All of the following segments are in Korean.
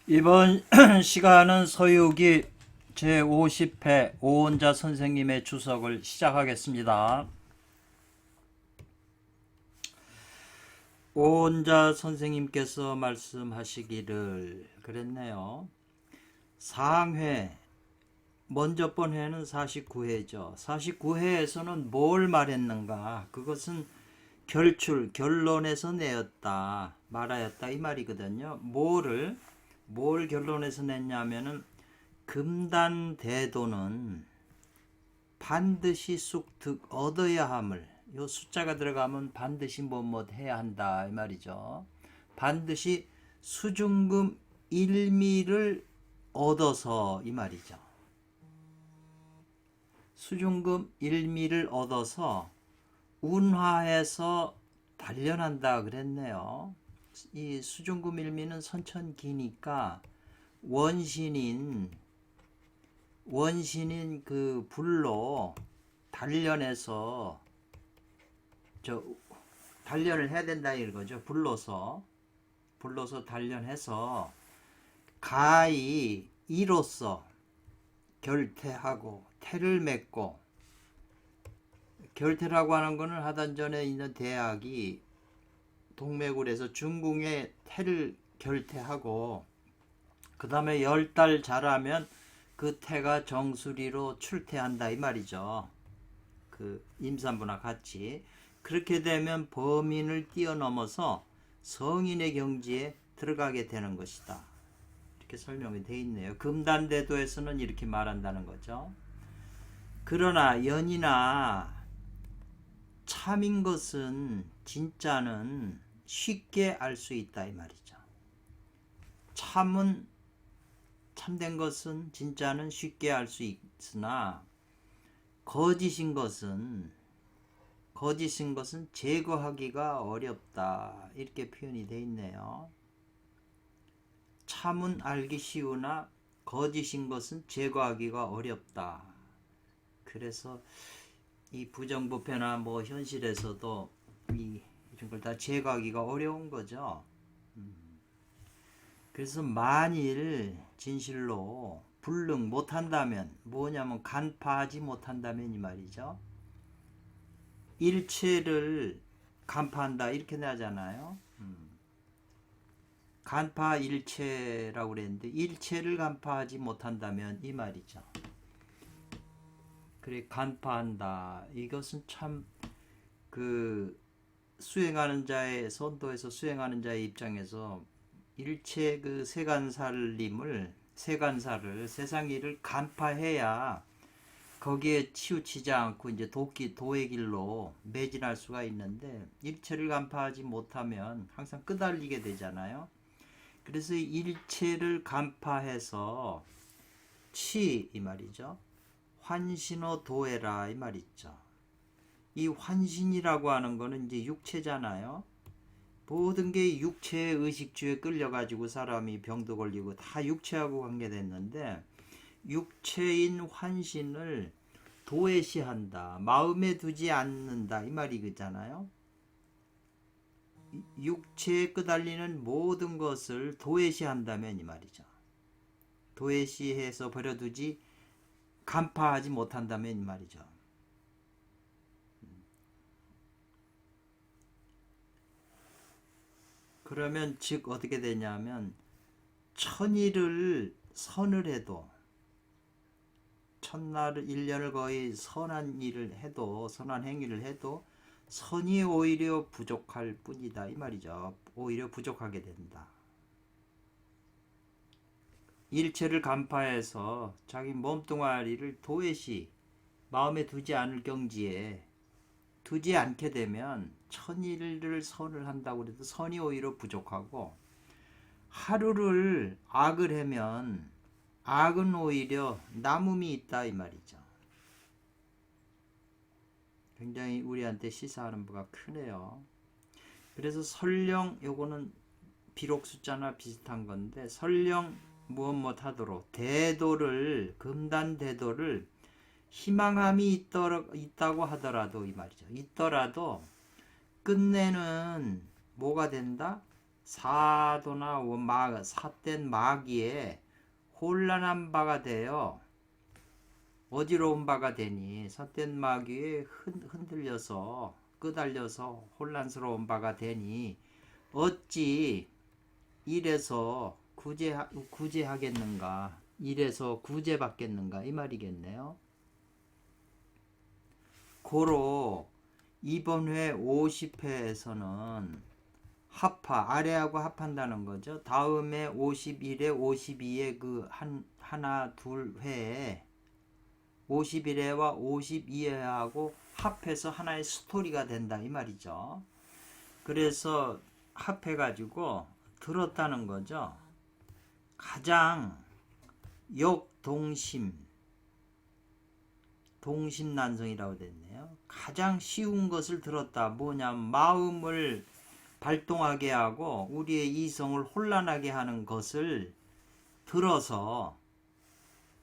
이번 시간은 서유기 제50회 오원자 선생님의 주석을 시작하겠습니다. 오원자 선생님께서 말씀하시기를 그랬네요. 상회, 먼저 번 회는 49회죠. 49회에서는 뭘 말했는가? 그것은 결론에서 내었다, 말하였다 이 말이거든요. 뭘 결론에서 냈냐면은 금단대도는 반드시 쑥득 얻어야 함을, 요 숫자가 들어가면 반드시 뭐뭐 해야 한다 이 말이죠. 반드시 수중금 1미를 얻어서 이 말이죠. 수중금 1미를 얻어서 운하해서 단련한다 그랬네요. 이 수중금 1미는 선천기니까 원신인 그 불로 단련해서 단련을 해야 된다 이거죠. 불로서 단련해서 가히 이로써 결태하고 태를 맺고, 결태라고 하는 것은 하단전에 있는 대학이 동맥을해서 중궁에 태를 결태하고 그 다음에 10달 자라면 그 태가 정수리로 출태한다 이 말이죠. 그 임산부나 같이. 그렇게 되면 범인을 뛰어넘어서 성인의 경지에 들어가게 되는 것이다, 이렇게 설명이 되어 있네요. 금단대도에서는 이렇게 말한다는 거죠. 그러나 연이나 참인 것은 진짜는 쉽게 알 수 있다 이 말이죠. 참된 것은 진짜는 쉽게 알 수 있으나 거짓인 것은 제거하기가 어렵다, 이렇게 표현이 되어 있네요. 참은 알기 쉬우나 거짓인 것은 제거하기가 어렵다. 그래서 이 부정부패나 뭐 현실에서도 이런 걸 다 제거하기가 어려운 거죠. 그래서 만일 진실로 불능 못한다면, 뭐냐면 간파하지 못한다면 이 말이죠. 일체를 간파한다 이렇게 나잖아요. 간파 일체라고 그랬는데 일체를 간파하지 못한다면 이 말이죠. 그래, 간파한다, 이것은 참 그 수행하는 자의, 선도에서 수행하는 자의 입장에서 일체 그 세간사를 세상 일을 간파해야 거기에 치우치지 않고 이제 도의 길로 매진할 수가 있는데, 일체를 간파하지 못하면 항상 끄달리게 되잖아요. 그래서 일체를 간파해서 이 말이죠. 환신어 도해라 이 말이죠. 이 환신이라고 하는 거는 이제 육체잖아요. 모든 게 육체의 의식주에 끌려가지고 사람이 병도 걸리고 다 육체하고 관계됐는데, 육체인 환신을 도외시한다, 마음에 두지 않는다 이 말이잖아요. 육체에 끄달리는 모든 것을 도외시한다면 이 말이죠. 도외시해서 버려두지, 간파하지 못한다면 이 말이죠. 그러면 즉 어떻게 되냐면, 천일을 선을 해도, 첫날 1년을 거의 선한 일을 해도, 선한 행위를 해도 선이 오히려 부족할 뿐이다 이 말이죠. 오히려 부족하게 된다. 일체를 간파해서 자기 몸뚱아리를 도외시 마음에 두지 않을 경지에 두지 않게 되면 천일을 선을 한다고 해도 선이 오히려 부족하고, 하루를 악을 하면 악은 오히려 남음이 있다 이 말이죠. 굉장히 우리한테 시사하는 바가 크네요. 그래서 설령, 요거는 비록 숫자나 비슷한 건데, 설령 무엇 하도록 금단대도를 희망함이 있다고 하더라도 이 말이죠. 있더라도 끝내는 뭐가 된다? 사도나 삿된 마귀에 혼란한 바가 되어 어지러운 바가 되니 삿된 마귀에 흔들려서 끄달려서 혼란스러운 바가 되니 어찌 이래서 구제하겠는가, 이래서 구제받겠는가 이 말이겠네요. 고로 이번 회 50회에서는 아래하고 합한다는 거죠. 다음에 51회 52회 그 하나 둘 회에 51회와 52회하고 합해서 하나의 스토리가 된다 이 말이죠. 그래서 합해가지고 들었다는 거죠. 가장 동심난성이라고 됐네요. 가장 쉬운 것을 들었다. 뭐냐, 마음을 발동하게 하고 우리의 이성을 혼란하게 하는 것을 들어서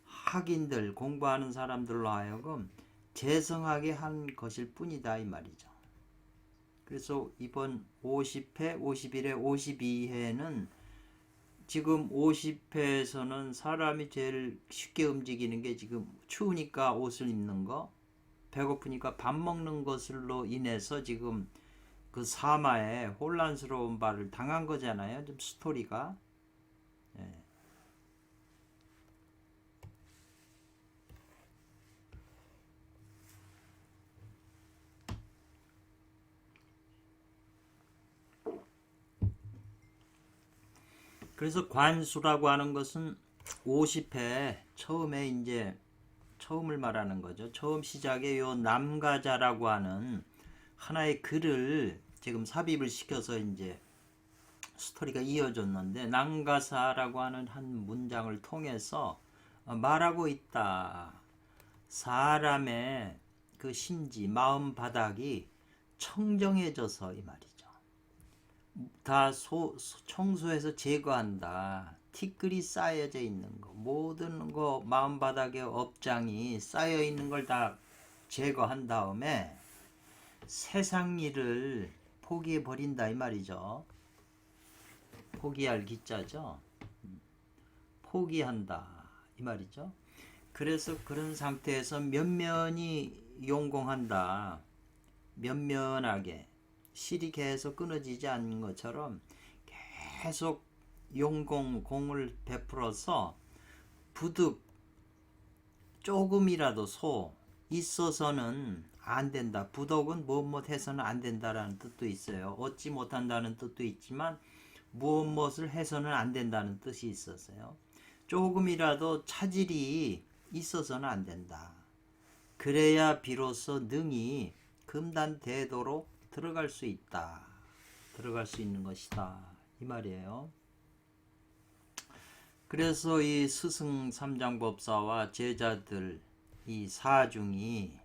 학인들, 공부하는 사람들로 하여금 재성하게 한 것일 뿐이다 이 말이죠. 그래서 이번 50회, 51회, 52회는 지금 50회에서는 사람이 제일 쉽게 움직이는 게 지금 추우니까 옷을 입는 거, 배고프니까 밥 먹는 것으로 인해서 지금 그 사마에 혼란스러운 바를 당한 거잖아요. 좀 스토리가. 예. 그래서 관수라고 하는 것은 50회 처음에 이제 처음을 말하는 거죠. 처음 시작에 요 남가자라고 하는 하나의 글을 지금 삽입을 시켜서 이제 스토리가 이어졌는데, 남가사라고 하는 한 문장을 통해서 말하고 있다. 사람의 그 심지, 마음 바닥이 청정해져서 이 말이죠. 다 청소해서 제거한다. 티끌이 쌓여져 있는 거, 모든 거 마음바닥에 업장이 쌓여 있는 걸 다 제거한 다음에 세상 일을 포기해 버린다 이 말이죠. 포기할 기자죠. 포기한다 이 말이죠. 그래서 그런 상태에서 면면이 용공한다. 면면하게 실이 계속 끊어지지 않는 것처럼 계속 공을 베풀어서 부득 조금이라도 있어서는 안 된다. 부득은 무엇 해서는 안 된다라는 뜻도 있어요. 얻지 못한다는 뜻도 있지만 무엇을 해서는 안 된다는 뜻이 있었어요. 조금이라도 차질이 있어서는 안 된다. 그래야 비로소 능히 금단대도로 들어갈 수 있다. 들어갈 수 있는 것이다. 이 말이에요. 그래서 이 스승 삼장법사와 제자들 이 사중이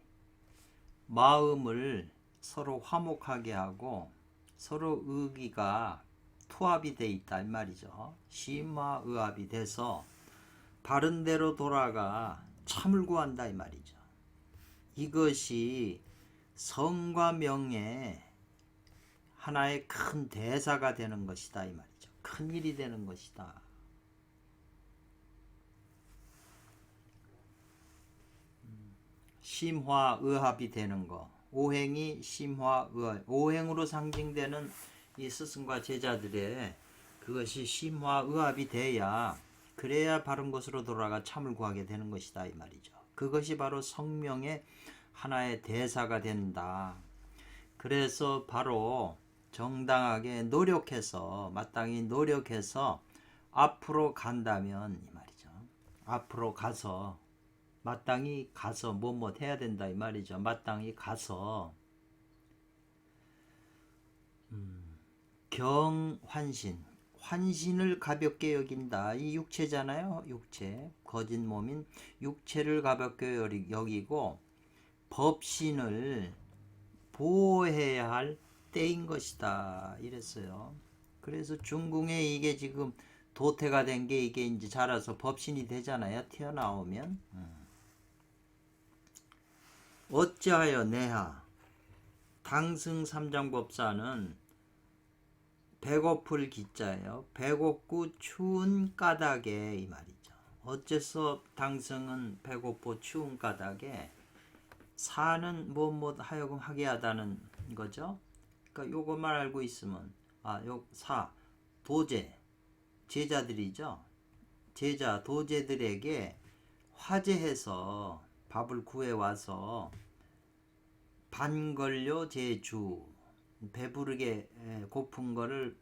마음을 서로 화목하게 하고 서로 의기가 투합이 돼 있다 이 말이죠. 심화의합이 돼서 바른 대로 돌아가 참을 구한다 이 말이죠. 이것이 성과 명의 하나의 큰 대사가 되는 것이다 이 말이죠. 큰 일이 되는 것이다. 심화의합이 되는 거. 오행이 심화의합. 오행으로 상징되는 이 스승과 제자들의 그것이 심화의합이 돼야, 그래야 바른 것으로 돌아가 참을 구하게 되는 것이다 이 말이죠. 그것이 바로 성명의 하나의 대사가 된다. 그래서 바로 정당하게 노력해서, 마땅히 노력해서 앞으로 간다면 이 말이죠. 앞으로 가서 마땅히 가서 뭐뭐 해야 된다 이 말이죠. 마땅히 가서 경환신, 환신을 가볍게 여긴다. 이 육체잖아요. 육체, 거짓 몸인 육체를 가볍게 여기고 법신을 보호해야 할 때인 것이다 이랬어요. 그래서 중궁에 이게 지금 도태가 된 게 이게 이제 자라서 법신이 되잖아요. 튀어나오면. 어찌하여 내하 당승 삼장법사는 배고플 기자예요. 배고프 추운 까닭에 이 말이죠. 어째서 당승은 배고프 추운 까닭에 사는 무엇 하여금 하게 하다는 거죠. 그러니까 요것만 알고 있으면 도제 제자들이죠. 제자 도제들에게 화제해서 밥을 구해와서 반걸려 제주 배부르게 고픈 거를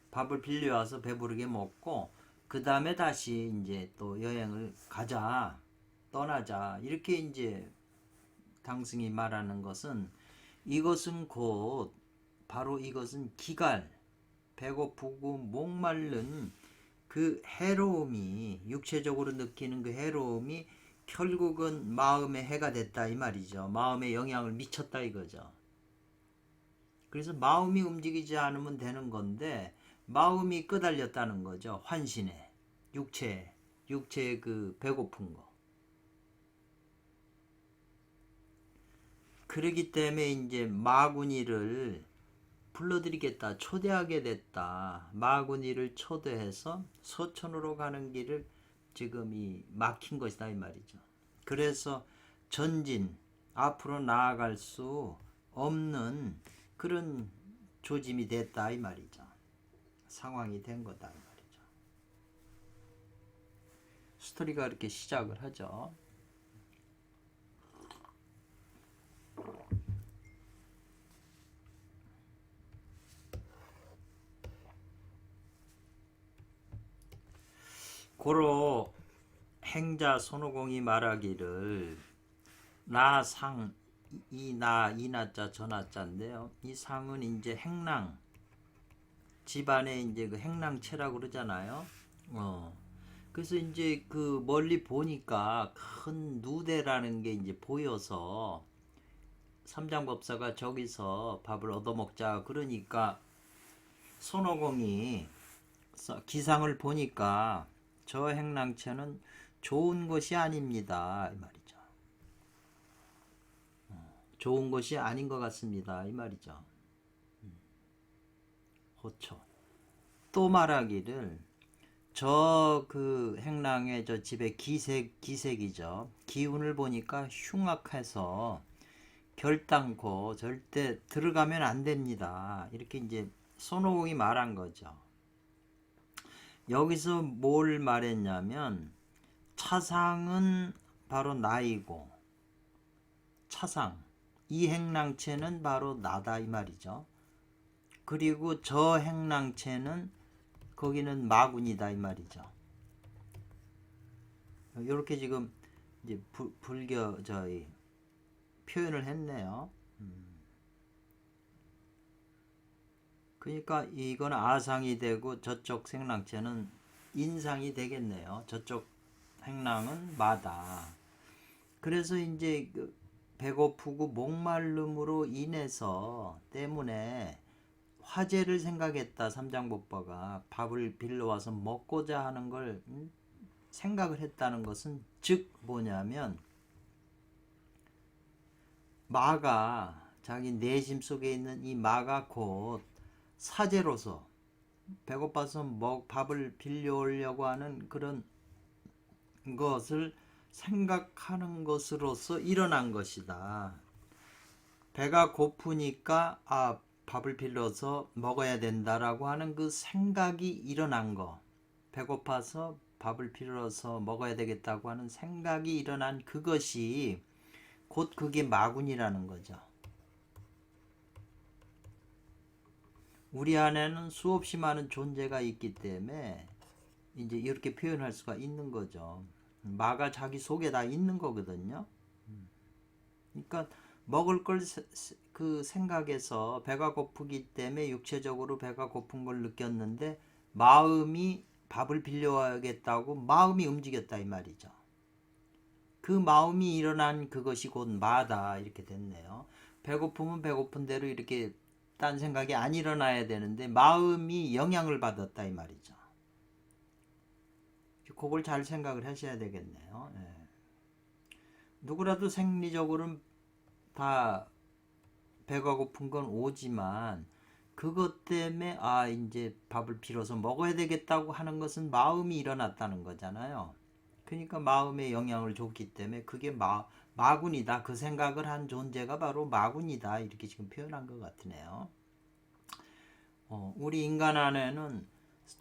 밥을 빌려와서 배부르게 먹고 그 다음에 다시 이제 또 여행을 가자 떠나자 이렇게 이제 당승이 말하는 것은 이것은 곧 바로 이것은 기갈 배고프고 목마른 그 해로움이 육체적으로 느끼는 그 해로움이 결국은 마음의 해가 됐다 이 말이죠. 마음에 영향을 미쳤다 이거죠. 그래서 마음이 움직이지 않으면 되는 건데 마음이 끄달렸다는 거죠. 환신에 육체의 그 배고픈 거. 그러기 때문에 이제 마구니를 불러들이겠다 초대하게 됐다. 마구니를 초대해서 서천으로 가는 길을 지금 이 막힌 것이다 이 말이죠. 그래서 전진 앞으로 나아갈 수 없는 그런 조짐이 됐다 이 말이죠. 상황이 된 거다 이 말이죠. 스토리가 이렇게 시작을 하죠. 고로 행자 손오공이 말하기를 나상 이나자 전하자인데요. 이 상은 이제 행랑 집안에 이제 그 행랑채라고 그러잖아요. 그래서 이제 그 멀리 보니까 큰 누대라는 게 이제 보여서 삼장법사가 저기서 밥을 얻어먹자 그러니까 손오공이 기상을 보니까 저 행랑채는 좋은 것이 아닙니다 이 말이죠. 좋은 것이 아닌 것 같습니다 이 말이죠. 호초 또 말하기를 저 그 행랑의 저 집의 기색이죠. 기운을 보니까 흉악해서 결단코 절대 들어가면 안 됩니다. 이렇게 이제 손오공이 말한 거죠. 여기서 뭘 말했냐면 차상은 바로 나이고 차상 이 행랑체는 바로 나다 이 말이죠. 그리고 저 행랑체는 거기는 마군이다 이 말이죠. 이렇게 지금 이제 불교 저희 표현을 했네요. 그러니까 이건 아상이 되고 저쪽 생랑체는 인상이 되겠네요. 저쪽 행랑은 마다. 그래서 이제 그 배고프고 목마름으로 인해서 때문에 화제를 생각했다. 삼장법보가 밥을 빌려와서 먹고자 하는 걸 생각을 했다는 것은 즉 뭐냐면 마가 자기 내심 속에 있는 이 마가 곧 사제로서 배고파서 밥을 빌려오려고 하는 그런 것을 생각하는 것으로서 일어난 것이다. 배가 고프니까 밥을 빌려서 먹어야 된다라고 하는 그 생각이 일어난 거. 배고파서 밥을 빌려서 먹어야 되겠다고 하는 생각이 일어난 그것이 곧 그게 마군이라는 거죠. 우리 안에는 수없이 많은 존재가 있기 때문에 이제 이렇게 표현할 수가 있는 거죠. 마가 자기 속에 다 있는 거거든요. 그러니까 먹을 걸 그 생각해서 배가 고프기 때문에 육체적으로 배가 고픈 걸 느꼈는데 마음이 밥을 빌려와야겠다고 마음이 움직였다 이 말이죠. 그 마음이 일어난 그것이 곧 마다 이렇게 됐네요. 배고프면 배고픈 대로 이렇게 딴 생각이 안 일어나야 되는데 마음이 영향을 받았다 이 말이죠. 그걸 잘 생각을 하셔야 되겠네요. 누구라도 생리적으로는 다 배가 고픈 건 오지만 그것 때문에 이제 밥을 빌어서 먹어야 되겠다고 하는 것은 마음이 일어났다는 거잖아요. 그러니까 마음에 영향을 줬기 때문에 그게 마군이다. 그 생각을 한 존재가 바로 마군이다. 이렇게 지금 표현한 것 같으네요. 우리 인간 안에는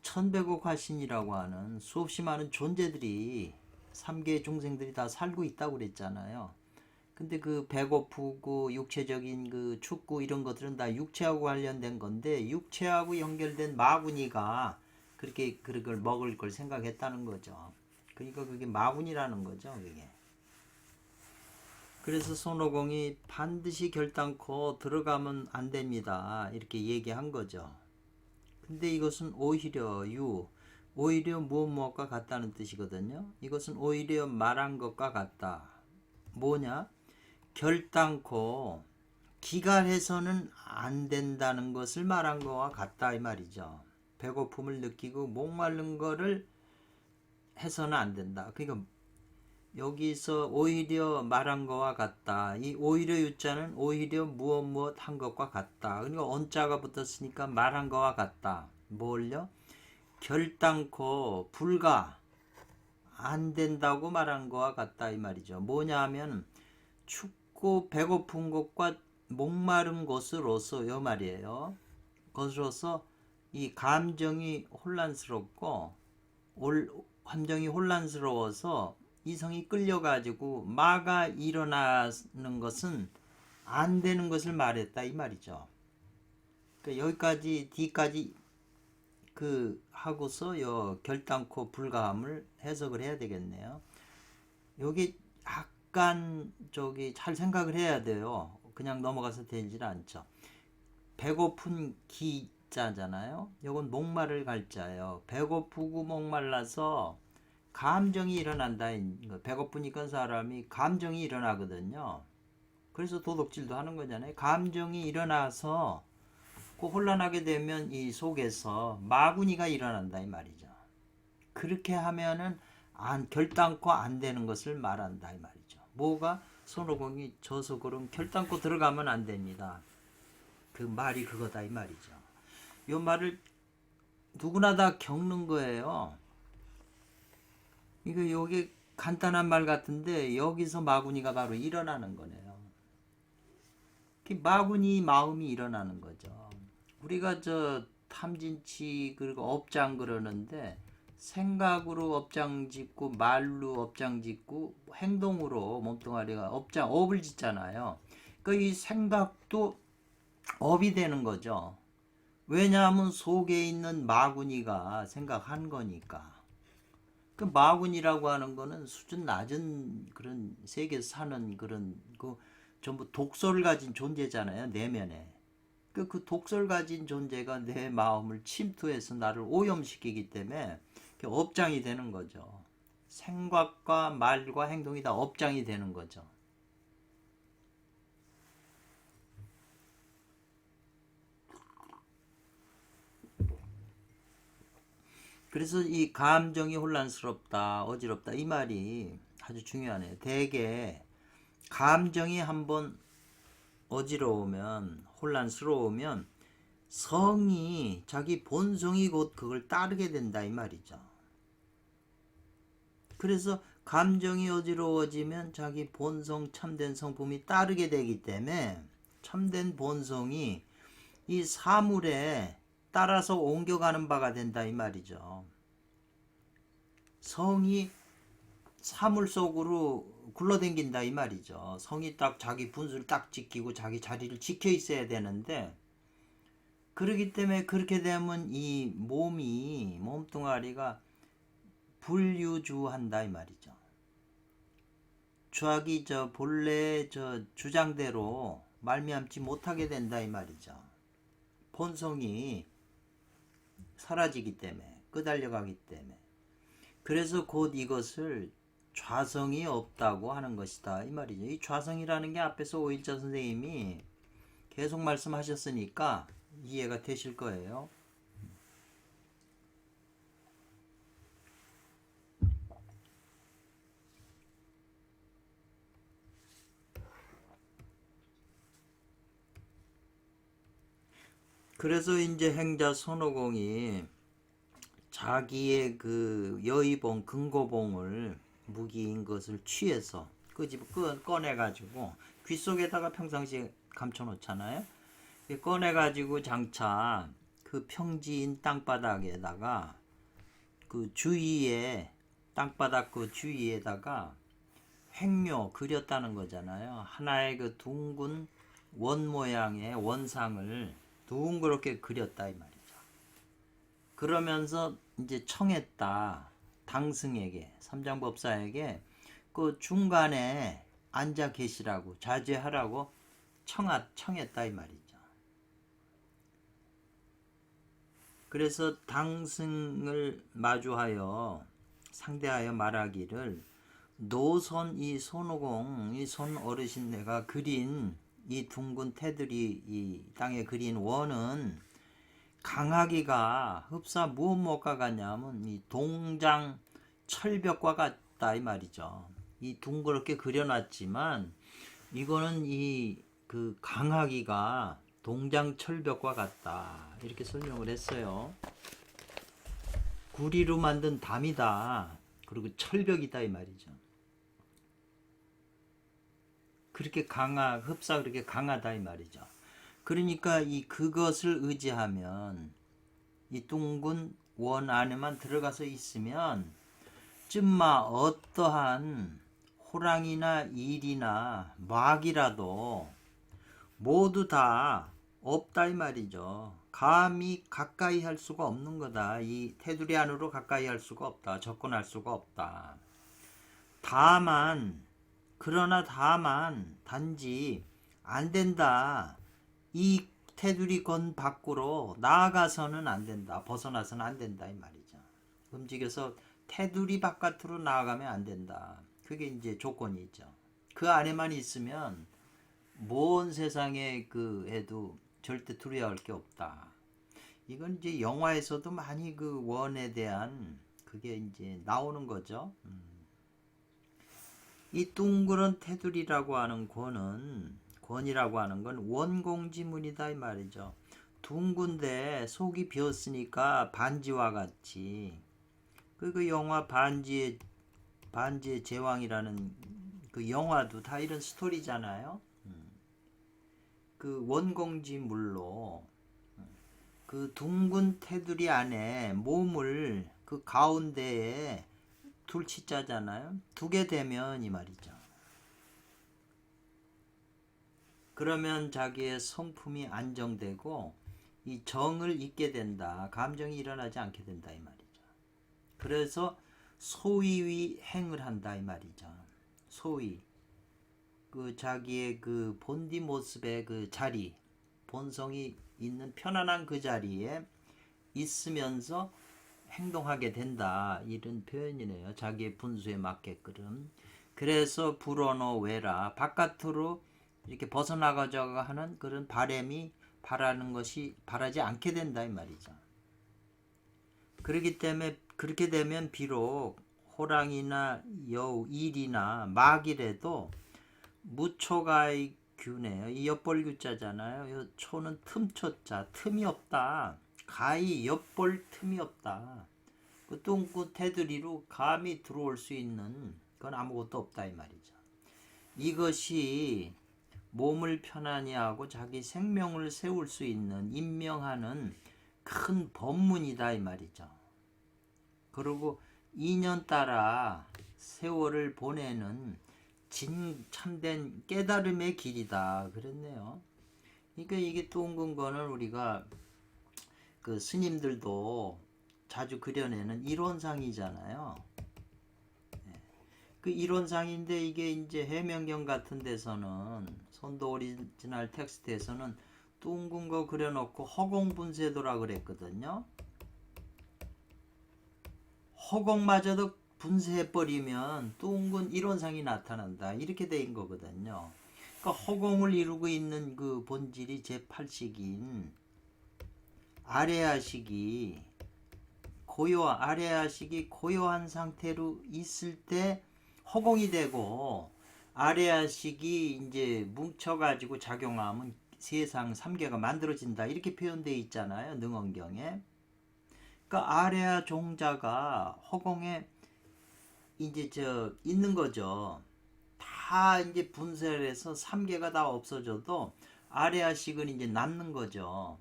천백억 화신이라고 하는 수없이 많은 존재들이 3개의 중생들이 다 살고 있다고 그랬잖아요. 근데 그 배고프고 육체적인 그 축구 이런 것들은 다 육체하고 관련된 건데 육체하고 연결된 마구니가 그렇게 그걸 먹을 걸 생각했다는 거죠. 그러니까 그게 마군이라는 거죠. 그게. 그래서 손오공이 반드시 결단코 들어가면 안 됩니다. 이렇게 얘기한 거죠. 근데 이것은 오히려 무엇과 같다는 뜻이거든요. 이것은 오히려 말한 것과 같다. 뭐냐? 결단코 기갈해서는 안 된다는 것을 말한 것과 같다 이 말이죠. 배고픔을 느끼고 목마른 거를 해서는 안 된다. 그러니까 여기서 오히려 말한 것과 같다. 이 오히려 유자는 오히려 무엇 한 것과 같다. 그러니까 언자가 붙었으니까 말한 것과 같다. 뭘요? 결단코 불가 안 된다고 말한 것과 같다 이 말이죠. 뭐냐 하면 춥고 배고픈 것과 목마른 것으로서 요 말이에요. 것으로서 이 감정이 혼란스럽고 감정이 혼란스러워서 이성이 끌려가지고 마가 일어나는 것은 안 되는 것을 말했다 이 말이죠. 그러니까 여기까지 뒤까지 하고서 결단코 불가함을 해석을 해야 되겠네요. 여기 약간 잘 생각을 해야 돼요. 그냥 넘어가서 되질 않죠. 배고픈 기자잖아요. 이건 목마를 갈자예요. 배고프고 목말라서 감정이 일어난다. 배고프니까 사람이 감정이 일어나거든요. 그래서 도둑질도 하는 거잖아요. 감정이 일어나서 혼란하게 되면 이 속에서 마구니가 일어난다 이 말이죠. 그렇게 하면은 결단코 안 되는 것을 말한다 이 말이죠. 뭐가? 손오공이 저서 그럼 결단코 들어가면 안 됩니다. 그 말이 그거다 이 말이죠. 이 말을 누구나 다 겪는 거예요. 요게 간단한 말 같은데 여기서 마구니가 바로 일어나는 거네요. 마구니 마음이 일어나는 거죠. 우리가 탐진치 그리고 업장 그러는데 생각으로 업장 짓고 말로 업장 짓고 행동으로 몸뚱아리가 업을 짓잖아요. 이 생각도 업이 되는 거죠. 왜냐하면 속에 있는 마구니가 생각한 거니까. 마군이라고 하는 거는 수준 낮은 그런 세계에서 사는 그런 전부 독소를 가진 존재잖아요. 내면에. 그 독소를 가진 존재가 내 마음을 침투해서 나를 오염시키기 때문에 업장이 되는 거죠. 생각과 말과 행동이 다 업장이 되는 거죠. 그래서 이 감정이 혼란스럽다, 어지럽다 이 말이 아주 중요하네요. 대개 감정이 한번 어지러우면 혼란스러우면 성이 자기 본성이 곧 그걸 따르게 된다 이 말이죠. 그래서 감정이 어지러워지면 자기 본성 참된 성품이 따르게 되기 때문에 참된 본성이 이 사물에 따라서 옮겨가는 바가 된다 이 말이죠. 성이 사물 속으로 굴러댕긴다 이 말이죠. 성이 딱 자기 분수를 딱 지키고 자기 자리를 지켜 있어야 되는데 그렇기 때문에 그렇게 되면 이 몸뚱아리가 불유주한다 이 말이죠. 자기 본래 주장대로 말미암지 못하게 된다 이 말이죠. 본성이 사라지기 때문에 끄달려가기 때문에 그래서 곧 이것을 좌성이 없다고 하는 것이다 이 말이죠. 이 좌성이라는 게 앞에서 오일자 선생님이 계속 말씀하셨으니까 이해가 되실 거예요. 그래서 이제 행자 손오공이 자기의 그 여의봉 금고봉을 무기인 것을 취해서 끄집 꺼내가지고 귀 속에다가 평상시에 감춰놓잖아요. 꺼내가지고 장차 그 평지인 땅바닥에다가 그 주위에 땅바닥 그 주위에다가 횡묘 그렸다는 거잖아요. 하나의 그 둥근 원 모양의 원상을 둥그렇게 그렸다 이 말이죠. 그러면서 이제 청했다. 당승에게 삼장법사에게 그 중간에 앉아 계시라고 자제하라고 청했다 이 말이죠. 그래서 당승을 마주하여 상대하여 말하기를 노손 이 손오공 이 손 어르신 내가 그린 이 둥근 테두리 이 땅에 그린 원은 강하기가 흡사 무엇과 같냐면 이 동장 철벽과 같다 이 말이죠. 이 둥그렇게 그려놨지만 이거는 이 그 강하기가 동장 철벽과 같다 이렇게 설명을 했어요. 구리로 만든 담이다. 그리고 철벽이다 이 말이죠. 그렇게 흡사 그렇게 강하다 이 말이죠. 그러니까 그것을 의지하면 이 둥근 원 안에만 들어가서 있으면 쯤마 어떠한 호랑이나 일이나 막이라도 모두 다 없다 이 말이죠. 감히 가까이 할 수가 없는 거다. 이 테두리 안으로 가까이 할 수가 없다. 접근할 수가 없다. 그러나 다만 단지 안 된다. 이 테두리 건 밖으로 나아가서는 안 된다. 벗어나서는 안 된다 이 말이죠. 움직여서 테두리 바깥으로 나아가면 안 된다. 그게 이제 조건이죠. 그 안에만 있으면 먼 세상에 해도 절대 두려워할 게 없다. 이건 이제 영화에서도 많이 그 원에 대한 그게 이제 나오는 거죠. 이 둥그런 테두리라고 하는 권이라고 하는 건 원공지문이다 이 말이죠. 둥근데 속이 비었으니까 반지와 같이 그 영화 반지의 제왕이라는 그 영화도 다 이런 스토리잖아요. 그 원공지물로 그 둥근 테두리 안에 몸을 그 가운데에 둘치자잖아요. 두게 되면 이 말이죠. 그러면 자기의 성품이 안정되고 이 정을 잊게 된다. 감정이 일어나지 않게 된다 이 말이죠. 그래서 소위의 행을 한다 이 말이죠. 소위 그 자기의 그 본디 모습의 그 자리, 본성이 있는 편안한 그 자리에 있으면서 행동하게 된다 이런 표현이네요. 자기의 분수에 맞게끔. 그래서 불어노 외라 바깥으로 이렇게 벗어나가자고 하는 그런 바람이 바라지 않게 된다 이 말이죠. 그렇기 때문에 그렇게 되면 비록 호랑이나 여우, 일이나 막이라도 무초가의 규네요. 이 엿벌규자잖아요. 이 초는 틈초자, 틈이 없다. 가히 엿볼 틈이 없다. 그 둥근 테두리로 감히 들어올 수 있는 건 아무것도 없다 이 말이죠. 이것이 몸을 편안히 하고 자기 생명을 세울 수 있는 임명하는 큰 법문이다 이 말이죠. 그리고 2년 따라 세월을 보내는 참된 깨달음의 길이다 그랬네요. 그러니까 이게 둥근 거는 우리가 그 스님들도 자주 그려내는 이론상이잖아요. 그 이론상인데 이게 이제 해명경 같은 데서는 선도 오리지널 텍스트에서는 둥근 거 그려놓고 허공분세도라 그랬거든요. 허공마저도 분쇄해버리면 둥근 이론상이 나타난다 이렇게 된 거거든요. 그러니까 허공을 이루고 있는 그 본질이 제8식인 아레아식이 고요한 상태로 있을 때 허공이 되고 아레아식이 이제 뭉쳐가지고 작용하면 세상 3개가 만들어진다 이렇게 표현되어 있잖아요. 능언경에. 그러니까 아레아 종자가 허공에 이제 있는 거죠. 다 이제 분쇄를 해서 3개가 다 없어져도 아레아식은 이제 남는 거죠.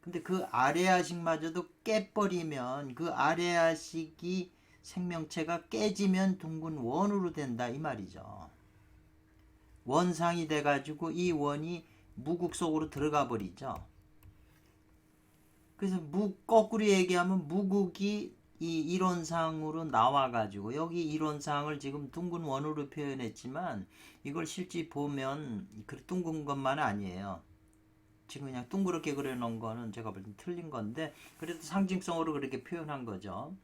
근데 그 아레아식마저도 깨버리면 그 아레아식이 생명체가 깨지면 둥근 원으로 된다 이 말이죠. 원상이 돼가지고 이 원이 무국 속으로 들어가 버리죠. 그래서 거꾸로 얘기하면 무국이 이 이론상으로 나와가지고 여기 이론상을 지금 둥근 원으로 표현했지만 이걸 실제 보면 그 둥근 것만 아니에요. 지금 그냥 둥그렇게 그려놓은 거는 제가 볼 때 틀린 건데 그래도 상징성으로 그렇게 표현한 거죠.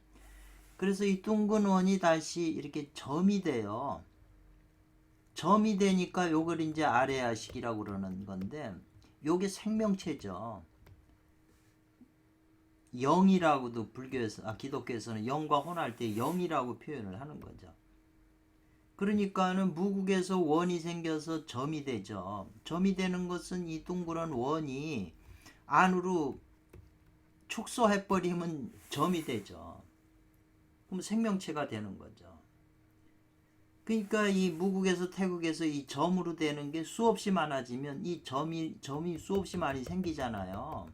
그래서 이 둥근 원이 다시 이렇게 점이 돼요. 점이 되니까 요걸 이제 아레아식이라고 그러는 건데 요게 생명체죠. 영이라고도 기독교에서는 영과 혼할 때 영이라고 표현을 하는 거죠. 그러니까는 무국에서 원이 생겨서 점이 되죠. 점이 되는 것은 이 둥그런 원이 안으로 축소해버리면 점이 되죠. 그럼 생명체가 되는 거죠. 그러니까 이 무국에서 태국에서 이 점으로 되는 게 수없이 많아지면 이 점이 수없이 많이 생기잖아요.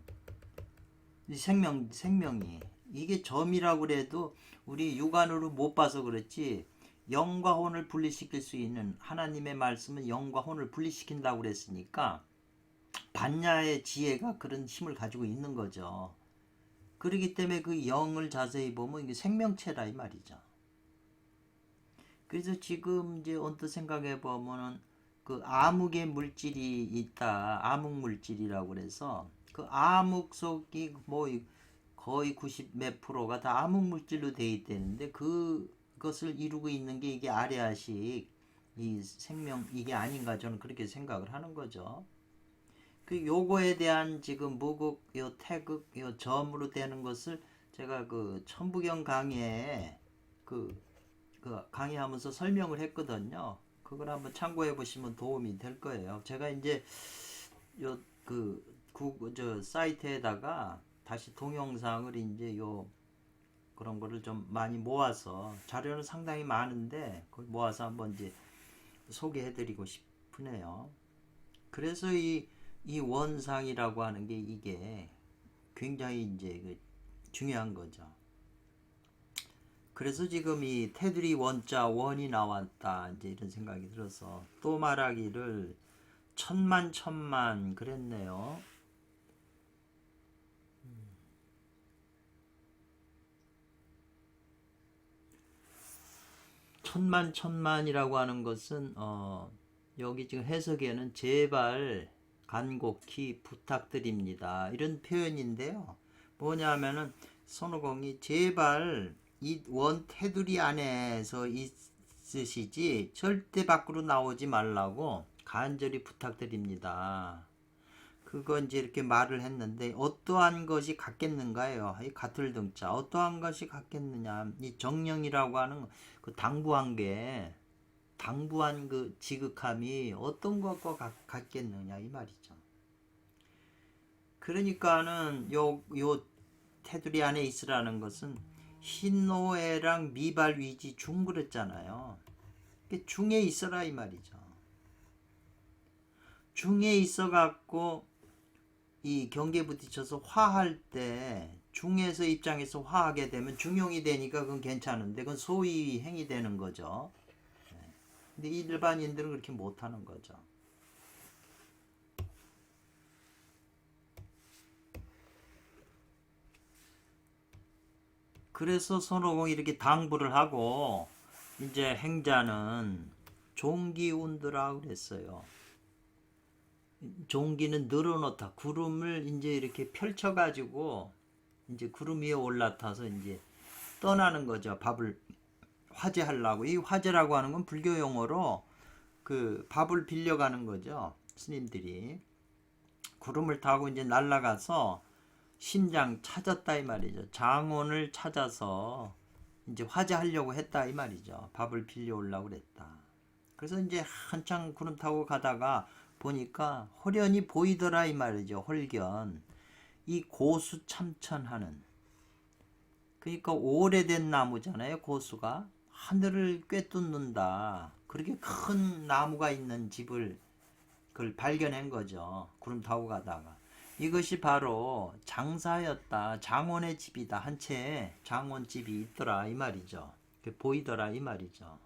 생명이 이게 점이라고 그래도 우리 육안으로 못 봐서 그렇지 영과 혼을 분리시킬 수 있는 하나님의 말씀은 영과 혼을 분리시킨다고 그랬으니까 반야의 지혜가 그런 힘을 가지고 있는 거죠. 그렇기 때문에 그 영을 자세히 보면 이게 생명체라 이 말이죠. 그래서 지금 이제 언뜻 생각해 보면은 그 암흑의 물질이 있다. 암흑 물질이라고 그래서 그 암흑 속이 뭐 거의 90 몇 프로가 다 암흑 물질로 돼 있다는데 그것을 이루고 있는 게 이게 아레아식 이 생명 이게 아닌가 저는 그렇게 생각을 하는 거죠. 그 요거에 대한 지금 무국 요 태극 요 점으로 되는 것을 제가 그 천부경 강의에 그 강의하면서 설명을 했거든요. 그걸 한번 참고해 보시면 도움이 될 거예요. 제가 이제 저 사이트에다가 다시 동영상을 이제 그런 거를 좀 많이 모아서 자료는 상당히 많은데 그걸 모아서 한번 이제 소개해 드리고 싶으네요. 그래서 이 원상이라고 하는 게 이게 굉장히 이제 중요한 거죠. 그래서 지금 이 테두리 원자 원이 나왔다 이제 이런 생각이 들어서 또 말하기를 천만 그랬네요. 천만이라고 하는 것은 여기 지금 해석에는 제발 간곡히 부탁드립니다 이런 표현인데요. 뭐냐면은 손오공이 제발 이 원 테두리 안에서 있으시지 절대 밖으로 나오지 말라고 간절히 부탁드립니다. 그거 이제 이렇게 말을 했는데 어떠한 것이 같겠는가요? 이 같을 등자 어떠한 것이 같겠느냐? 이 정령이라고 하는 그 당부한 그 지극함이 어떤 것과 같겠느냐 이 말이죠. 그러니까는 요 테두리 안에 있으라는 것은 흰노에랑 미발 위지 중 그랬잖아요. 중에 있어라 이 말이죠. 중에 있어 갖고 이 경계에 부딪혀서 화할 때 중에서 입장에서 화하게 되면 중용이 되니까 그건 괜찮은데 그건 소위 행이 되는 거죠. 근데 일반인들은 그렇게 못하는 거죠. 그래서 손오공이 이렇게 당부를 하고 이제 행자는 종기운드라 그랬어요. 종기는 늘어놓다. 구름을 이제 이렇게 펼쳐가지고 이제 구름 위에 올라타서 이제 떠나는 거죠. 밥을 화제하려고. 이 화제라고 하는 건 불교 용어로 그 밥을 빌려가는 거죠. 스님들이 구름을 타고 이제 날아가서 신장 찾았다 이 말이죠. 장원을 찾아서 이제 화제하려고 했다 이 말이죠. 밥을 빌려 오려고 그랬다. 그래서 이제 한창 구름 타고 가다가 보니까 홀연히 보이더라 이 말이죠. 홀견. 이 고수 참천하는. 그러니까 오래된 나무잖아요. 고수가. 하늘을 꿰뚫는다. 그렇게 큰 나무가 있는 집을 그걸 발견한 거죠. 구름 타고 가다가. 이것이 바로 장사였다. 장원의 집이다. 한 채 장원집이 있더라 이 말이죠. 보이더라 이 말이죠.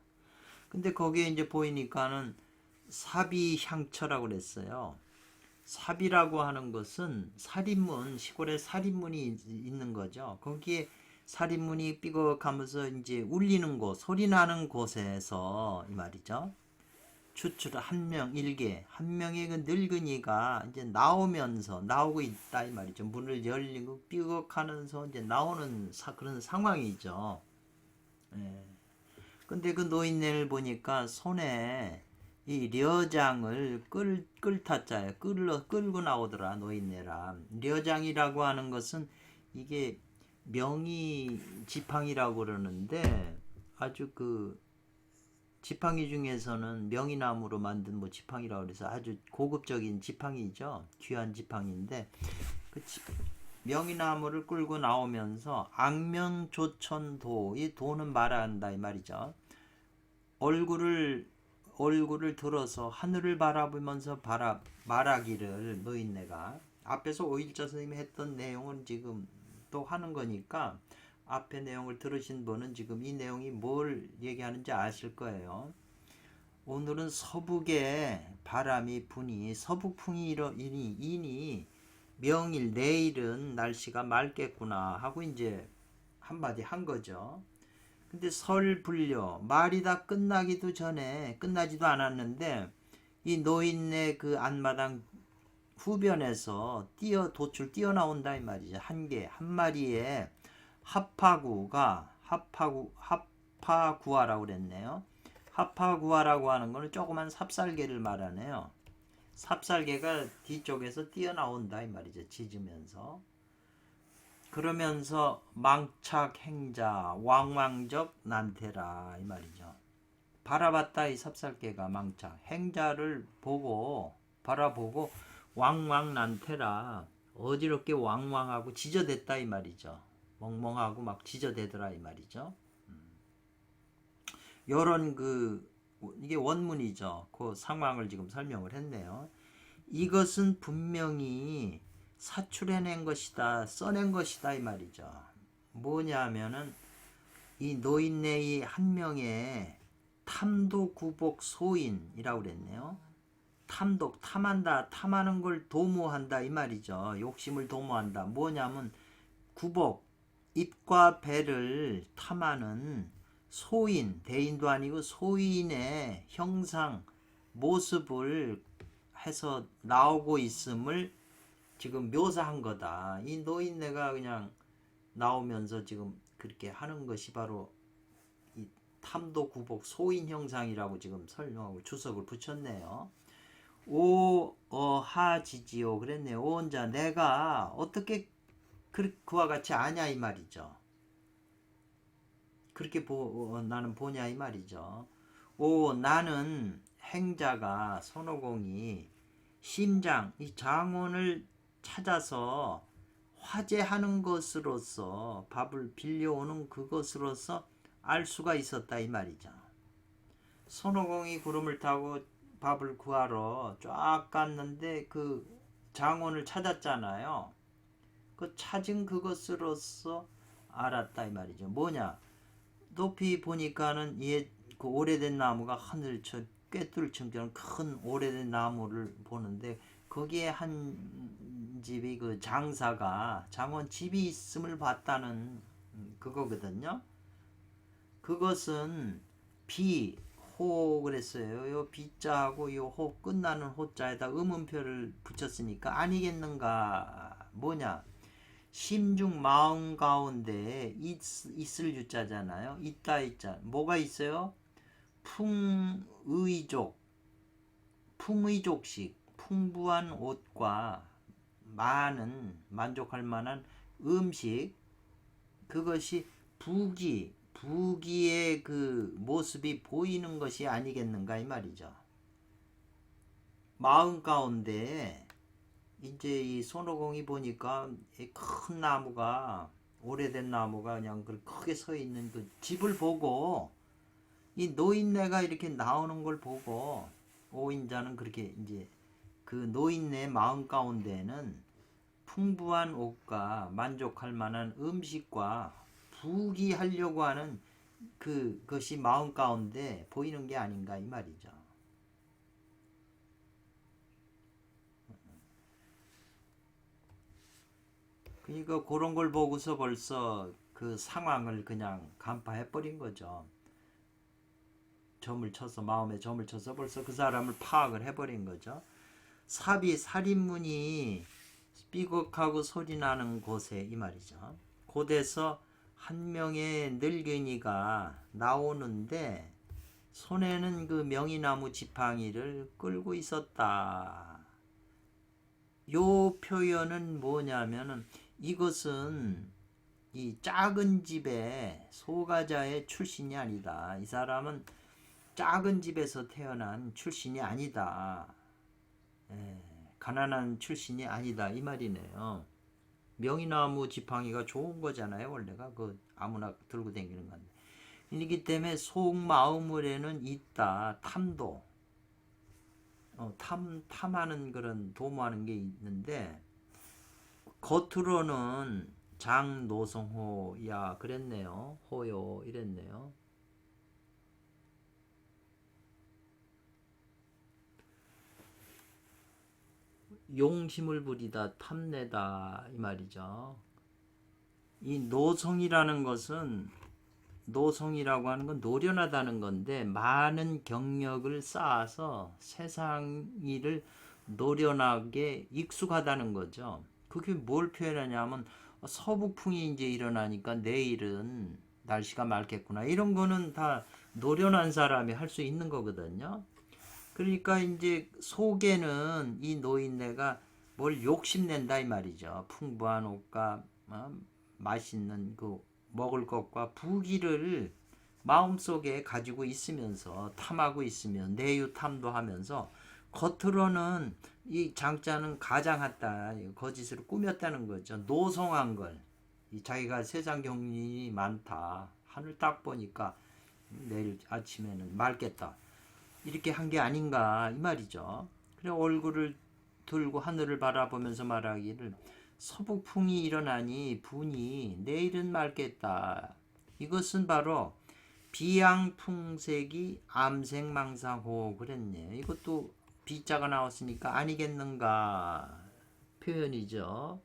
근데 거기에 이제 보이니까는 사비향처라고 그랬어요. 사비라고 하는 것은 살인문, 시골에 살인문이 있는 거죠. 거기에 살인문이 삐걱하면서 이제 울리는 곳, 소리 나는 곳에서 이 말이죠. 추출 한 명, 일개, 한 명의 그 늙은이가 이제 나오고 있다 이 말이죠. 문을 열리고 삐걱하면서 이제 나오는 그런 상황이죠. 예. 근데 그 노인네를 보니까 손에 이 려장을 끌타자에 끌고 나오더라 노인네라. 려장이라고 하는 것은 이게 명이 지팡이라고 그러는데 아주 그 지팡이 중에서는 명이나무로 만든 뭐 지팡이라고 그래서 아주 고급적인 지팡이죠. 귀한 지팡이인데 그 명이나무를 끌고 나오면서 악명조천도, 이 도는 말한다 이 말이죠. 얼굴을 들어서 하늘을 바라보면서 말하기를 노인네가 앞에서 오일자 선생님이 했던 내용은 지금 또 하는 거니까 앞에 내용을 들으신 분은 지금 이 내용이 뭘 얘기하는지 아실 거예요. 오늘은 서북에 바람이 부니 서북풍이 이니 명일 내일은 날씨가 맑겠구나 하고 이제 한마디 한 거죠. 근데 설 불려 말이 다 끝나지도 않았는데 이 노인네 그 안마당 후변에서 도출 뛰어나온다 이 말이죠. 한 마리에 하파구아라고 그랬네요. 하파구아라고 하는 거는 조그만 삽살개를 말하네요. 삽살개가 뒤쪽에서 뛰어나온다 이 말이죠. 짖으면서. 그러면서 망착 행자 왕왕적 난태라 이 말이죠. 바라봤다 이 삽살개가 망착 행자를 바라보고 왕왕 난태라 어지럽게 왕왕하고 지저댔다 이 말이죠. 멍멍하고 막 지저대더라 이 말이죠. 요런 이게 원문이죠. 그 상황을 지금 설명을 했네요. 이것은 분명히 사출해낸 것이다, 써낸 것이다 이 말이죠. 뭐냐면은 이 노인네의 한 명의 탐도구복 소인이라고 그랬네요. 탐하는 걸 도모한다 이 말이죠. 욕심을 도모한다. 뭐냐면 구복, 입과 배를 탐하는 소인, 대인도 아니고 소인의 형상, 모습을 해서 나오고 있음을 지금 묘사한 거다. 이 노인네가 그냥 나오면서 지금 그렇게 하는 것이 바로 이 탐도구복 소인 형상이라고 지금 설명하고 주석을 붙였네요. 오하지지요 그랬네요. 오온자 내가 어떻게 그와 같이 아냐 이 말이죠. 그렇게 나는 보냐 이 말이죠. 나는 행자가 손오공이 심장 이 장원을 찾아서 화제하는 것으로서 밥을 빌려오는 그것으로서 알 수가 있었다 이 말이죠. 손오공이 구름을 타고 밥을 구하러 쫙 갔는데 그 장원을 찾았잖아요. 그 찾은 그것으로서 알았다 이 말이죠. 뭐냐? 높이 보니까는 그 오래된 나무가 하늘처 꿰뚫을 정도는 큰 오래된 나무를 보는데 거기에 한 집이 그 장사가 장원 집이 있음을 봤다는 그거거든요. 그것은 호 그랬어요. 요 비자하고 요 호 끝나는 호자에다 음음표를 붙였으니까 아니겠는가? 뭐냐? 심중 마음 가운데 있을 유자잖아요. 있다 있자. 뭐가 있어요? 풍의족식, 풍부한 옷과 많은 만족할 만한 음식, 그것이 부기의 그 모습이 보이는 것이 아니겠는가 이 말이죠. 마을 가운데 이제 이 손오공이 보니까 이 큰 나무가 오래된 나무가 그냥 크게 서 있는 그 집을 보고 이 노인네가 이렇게 나오는 걸 보고 오인자는 그렇게 이제 그 노인네 마음 가운데는 풍부한 옷과 만족할 만한 음식과 부귀하려고 하는 그것이 마음 가운데 보이는 게 아닌가 이 말이죠. 그러니까 그런 걸 보고서 벌써 그 상황을 그냥 간파해 버린 거죠. 점을 쳐서 마음에 점을 쳐서 벌써 그 사람을 파악을 해버린 거죠. 살인문이 삐걱하고 소리나는 곳에 이 말이죠. 곳에서 한 명의 늙은이가 나오는데 손에는 그 명이나무 지팡이를 끌고 있었다. 요 표현은 뭐냐면은 이것은 이 작은 집의 소가자의 출신이 아니다. 이 사람은 작은 집에서 태어난 출신이 아니다. 가난한 출신이 아니다 이 말이네요. 명이나무 지팡이가 좋은 거잖아요. 원래가 그 아무나 들고 다니는 건데. 이기 때문에 속마음에는 있다. 탐도. 탐하는 그런 도모하는 게 있는데 겉으로는 장노성호야 그랬네요. 호요 이랬네요. 용심을 부리다 탐내다 이 말이죠. 이 노성이라는 것은 노성이라고 하는 건 노련하다는 건데 많은 경력을 쌓아서 세상 일을 노련하게 익숙하다는 거죠. 그게 뭘 표현하냐면 서북풍이 이제 일어나니까 내일은 날씨가 맑겠구나 이런 거는 다 노련한 사람이 할 수 있는 거거든요. 그러니까 이제 속에는 이 노인네가 뭘 욕심낸다 이 말이죠. 풍부한 옷과 맛있는 그 먹을 것과 부귀를 마음속에 가지고 있으면서 탐하고 있으면 내유탐도 하면서 겉으로는 이 장자는 가장했다 거짓으로 꾸몄다는 거죠. 노성한 걸 자기가 세상 경륜이 많다 하늘 딱 보니까 내일 아침에는 맑겠다 이렇게 한 게 아닌가 이 말이죠. 그래 얼굴을 들고 하늘을 바라보면서 말하기를 서북풍이 일어나니 분이 내일은 맑겠다. 이것은 바로 비양풍색이 암생망상호 그랬네. 이것도 비자가 나왔으니까 아니겠는가 표현이죠.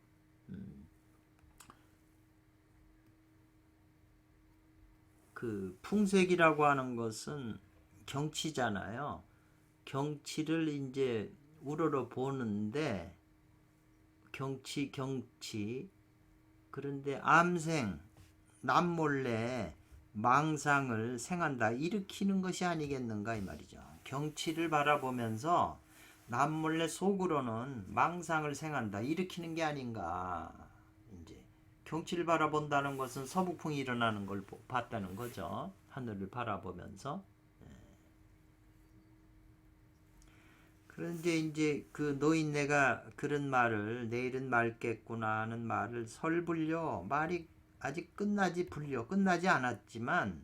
그 풍색이라고 하는 것은 경치잖아요. 경치를 이제 우러러 보는데 경치 그런데 암생 남몰래 망상을 생한다 일으키는 것이 아니겠는가 이 말이죠. 경치를 바라보면서 남몰래 속으로는 망상을 생한다 일으키는 게 아닌가. 이제 경치를 바라본다는 것은 서북풍이 일어나는 걸 봤다는 거죠. 하늘을 바라보면서. 그런데 이제 그 노인네가 그런 말을 내일은 맑겠구나 하는 말을 설불려 말이 아직 끝나지 않았지만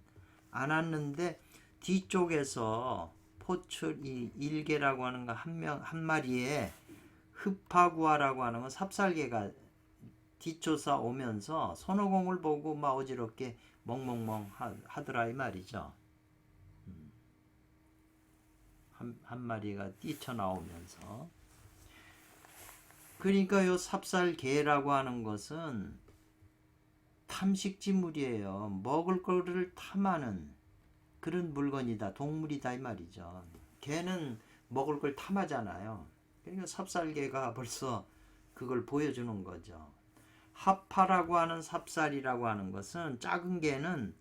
않았는데 뒤쪽에서 포출 이 일개라고 하는 거 한 마리에 흡파구아라고 하는 건 삽살개가 뒤쫓아 오면서 손오공을 보고 막 어지럽게 멍멍멍 하더라 이 말이죠. 한 마리가 뛰쳐나오면서 그러니까 요 삽살개라고 하는 것은 탐식지물이에요. 먹을 거를 탐하는 그런 물건이다. 동물이다 이 말이죠. 개는 먹을 걸 탐하잖아요. 그러니까 삽살개가 벌써 그걸 보여주는 거죠. 하파라고 하는 삽살이라고 하는 것은 작은 개는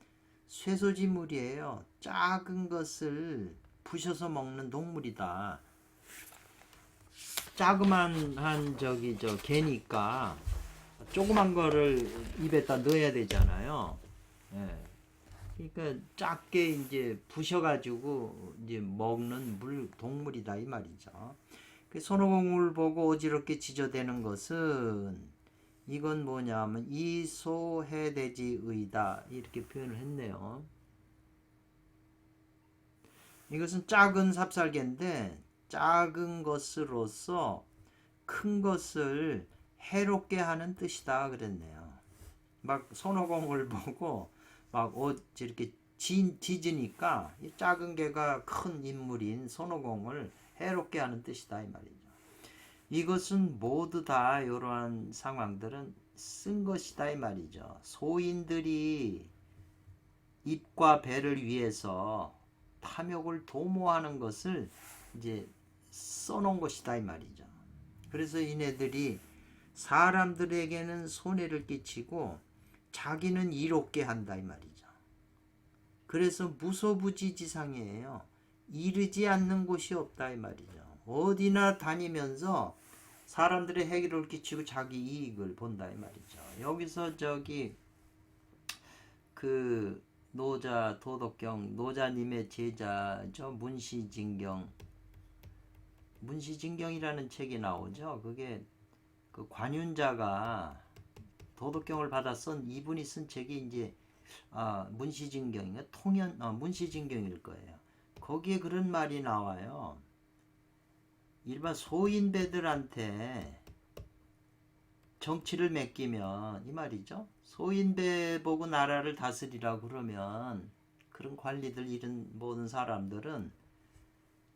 쇠소지물이에요. 작은 것을 부셔서 먹는 동물이다. 자그만 한 개니까 조그만 거를 입에다 넣어야 되잖아요. 예. 그러니까 작게 이제 부셔가지고 이제 먹는 동물이다 이 말이죠. 손오공을 보고 어지럽게 지저대는 것은 이건 뭐냐면 이소해대지의다 이렇게 표현을 했네요. 이것은 작은 삽살개인데 작은 것으로서 큰 것을 해롭게 하는 뜻이다 그랬네요. 막 손오공을 보고 막 이렇게 짖으니까 이 작은 개가 큰 인물인 손오공을 해롭게 하는 뜻이다 이 말이죠. 이것은 모두 다 이러한 상황들은 쓴 것이다 이 말이죠. 소인들이 입과 배를 위해서 탐욕을 도모하는 것을 이제 써놓은 것이다 이 말이죠. 그래서 이네들이 사람들에게는 손해를 끼치고 자기는 이롭게 한다 이 말이죠. 그래서 무소부지지상이에요. 이르지 않는 곳이 없다 이 말이죠. 어디나 다니면서 사람들의 해를 끼치고 자기 이익을 본다 이 말이죠. 여기서 그 노자 도덕경 노자님의 제자죠. 문시진경이라는 책이 나오죠. 그게 그 관윤자가 도덕경을 받아 쓴 이분이 쓴 책이 이제 문시진경인가 문시진경일 거예요. 거기에 그런 말이 나와요. 일반 소인배들한테 정치를 맡기면 이 말이죠. 소인배 보고 나라를 다스리라고 그러면 그런 관리들 이런 모든 사람들은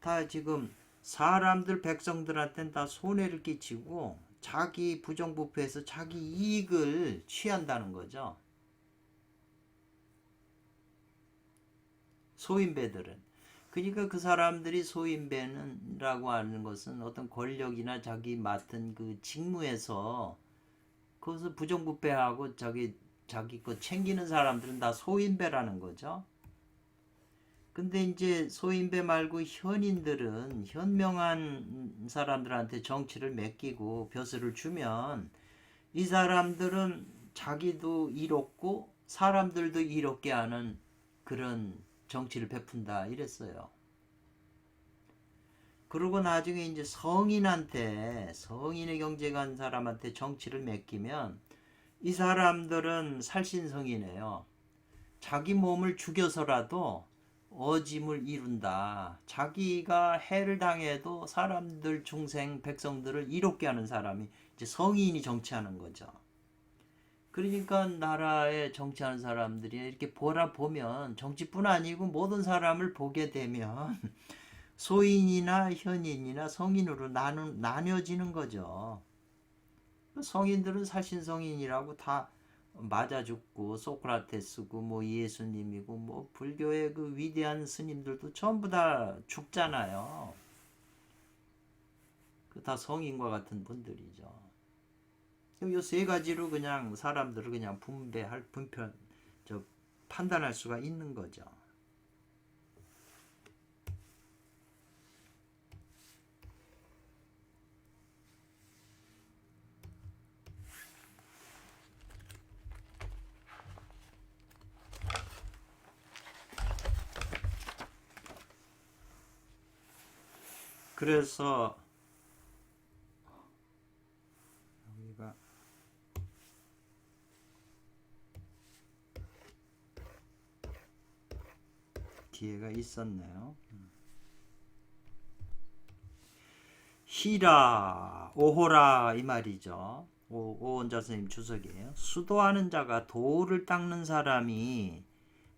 다 지금 사람들 백성들한테는 다 손해를 끼치고 자기 부정부패해서 자기 이익을 취한다는 거죠. 소인배들은. 그러니까 그 사람들이 소인배라고 하는 것은 어떤 권력이나 자기 맡은 그 직무에서 그것을 부정부패하고 자기 거 챙기는 사람들은 다 소인배라는 거죠. 근데 이제 소인배 말고 현인들은 현명한 사람들한테 정치를 맡기고 벼슬을 주면 이 사람들은 자기도 이롭고 사람들도 이롭게 하는 그런 정치를 베푼다 이랬어요. 그리고 나중에 이제 성인의 경제가 한 사람한테 정치를 맡기면 이 사람들은 살신성이네요. 자기 몸을 죽여서라도 어짐을 이룬다. 자기가 해를 당해도 사람들 중생 백성들을 이롭게 하는 사람이 이제 성인이 정치하는 거죠. 그러니까 나라에 정치하는 사람들이 이렇게 보면 정치뿐 아니고 모든 사람을 보게 되면 소인이나 현인이나 성인으로 나뉘어지는 거죠. 성인들은 살신성인이라고 다 맞아 죽고 소크라테스고 뭐 예수님이고 뭐 불교의 그 위대한 스님들도 전부 다 죽잖아요. 그 다 성인과 같은 분들이죠. 이 세 가지로 그냥 사람들을 그냥 판단할 수가 있는 거죠. 그래서 여기가 뒤에가 있었네요. 히라 오호라 이 말이죠. 오원자 스님 주석이에요. 수도하는 자가 돌을 닦는 사람이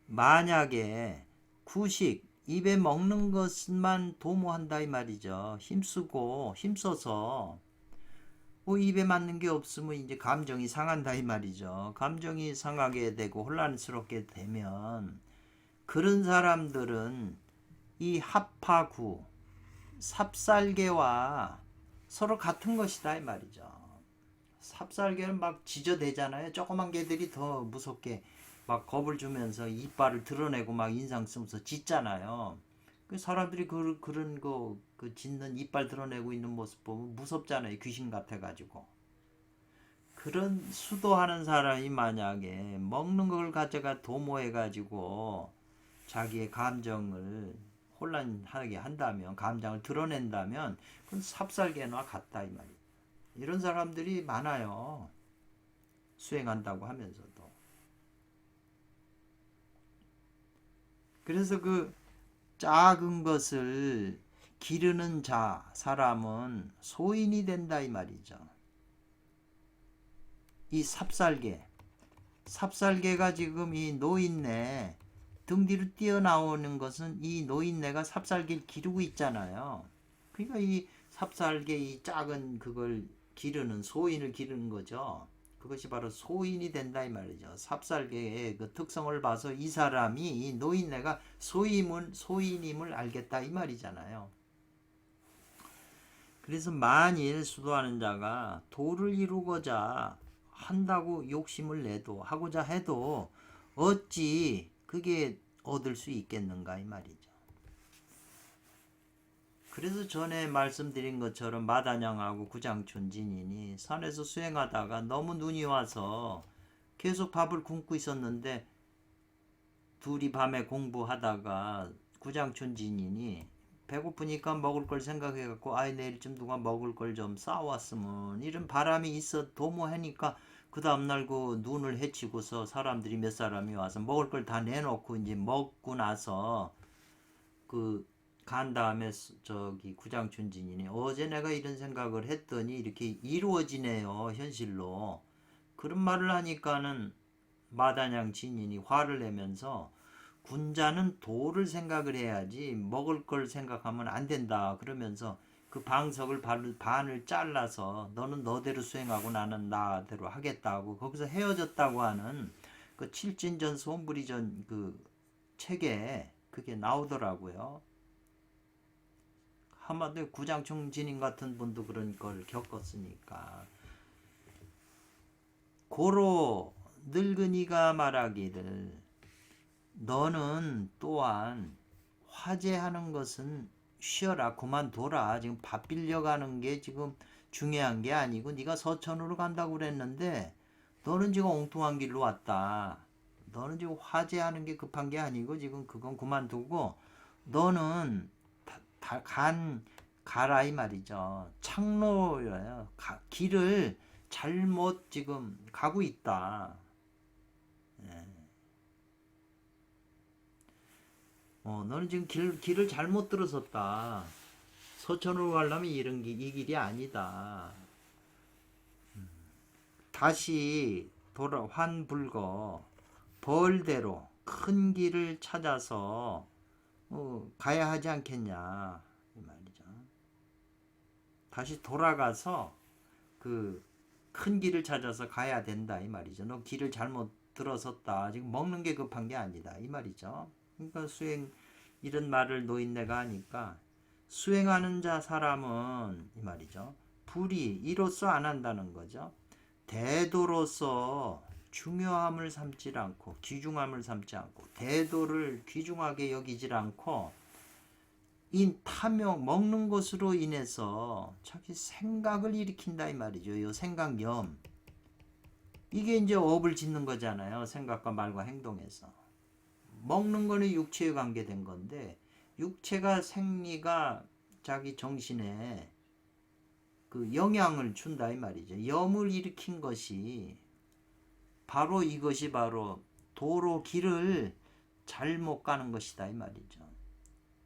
만약에 구식 입에 먹는 것만 도모한다 이 말이죠. 힘써서 입에 맞는 게 없으면 이제 감정이 상한다 이 말이죠. 감정이 상하게 되고 혼란스럽게 되면 그런 사람들은 이 합파구 삽살개와 서로 같은 것이다 이 말이죠. 삽살개는 막 지저대잖아요. 조그만 개들이 더 무섭게 막 겁을 주면서 이빨을 드러내고 막 인상 쓰면서 짖잖아요. 그 사람들이 그런 거 그 짖는 이빨 드러내고 있는 모습 보면 무섭잖아요. 귀신 같아가지고. 그런 수도하는 사람이 만약에 먹는 걸 가져가 도모해가지고 자기의 감정을 혼란하게 한다면, 감정을 드러낸다면 그건 삽살개나 같다 이 말이에요. 이런 사람들이 많아요. 수행한다고 하면서도. 그래서 그 작은 것을 기르는 사람은 소인이 된다 이 말이죠. 이 삽살개가 지금 이 노인네 등 뒤로 뛰어나오는 것은 이 노인네가 삽살개를 기르고 있잖아요. 그러니까 이 삽살개 이 작은 그걸 기르는 소인을 기르는 거죠. 그것이 바로 소인이 된다 이 말이죠. 삽살개의 그 특성을 봐서 이 사람이 이 노인네가 소인임을 알겠다 이 말이잖아요. 그래서 만일 수도하는 자가 도를 이루고자 한다고 욕심을 내도 하고자 해도 어찌 그게 얻을 수 있겠는가 이 말이죠. 그래서 전에 말씀드린 것처럼 마다냥하고 구장춘진인이 산에서 수행하다가 너무 눈이 와서 계속 밥을 굶고 있었는데 둘이 밤에 공부하다가 구장춘진인이 배고프니까 먹을 걸 생각해갖고 아이 내일쯤 누가 먹을 걸 좀 싸왔으면 이런 바람이 있어 도모하니까 그 다음날 그 눈을 헤치고서 사람들이 몇 사람이 와서 먹을 걸 다 내놓고 이제 먹고 나서 그 간 다음에 저기 구장춘진이니 어제 내가 이런 생각을 했더니 이렇게 이루어지네요 현실로. 그런 말을 하니까는 마다냥 진인이 화를 내면서 군자는 도를 생각을 해야지 먹을 걸 생각하면 안 된다 그러면서 그 방석을 반을 잘라서 너는 너대로 수행하고 나는 나대로 하겠다고 거기서 헤어졌다고 하는 그 칠진전 소음부리전 그 책에 그게 나오더라고요. 한마디로 구장충진인 같은 분도 그런 걸 겪었으니까. 고로 늙은이가 말하기를 너는 또한 화제하는 것은 쉬어라 그만둬라. 지금 밥 빌려가는 게 지금 중요한 게 아니고 네가 서천으로 간다고 그랬는데 너는 지금 엉뚱한 길로 왔다. 너는 지금 화제하는 게 급한 게 아니고 지금 그건 그만두고 너는 가라 이 말이죠. 창로예요. 길을 잘못 지금 가고 있다. 예. 너는 지금 길을 잘못 들어섰다. 서천으로 가려면 이 길이 아니다. 다시 환불거 벌대로 큰 길을 찾아서 가야 하지 않겠냐 이 말이죠. 다시 돌아가서 그 큰 길을 찾아서 가야 된다 이 말이죠. 너 길을 잘못 들어섰다. 지금 먹는 게 급한 게 아니다 이 말이죠. 그러니까 이런 말을 노인네가 하니까 수행하는 자 사람은 이 말이죠. 불이 이로써 안 한다는 거죠. 대도로서 중요함을 삼지 않고 귀중함을 삼지 않고 대도를 귀중하게 여기질 않고 이 탐욕 먹는 것으로 인해서 자기 생각을 일으킨다 이 말이죠. 이 생각염 이게 이제 업을 짓는 거잖아요. 생각과 말과 행동에서 먹는 거는 육체에 관계된 건데 육체가 생리가 자기 정신에 그 영향을 준다 이 말이죠. 염을 일으킨 것이 바로 이것이 바로 도로 길을 잘못 가는 것이다 이 말이죠.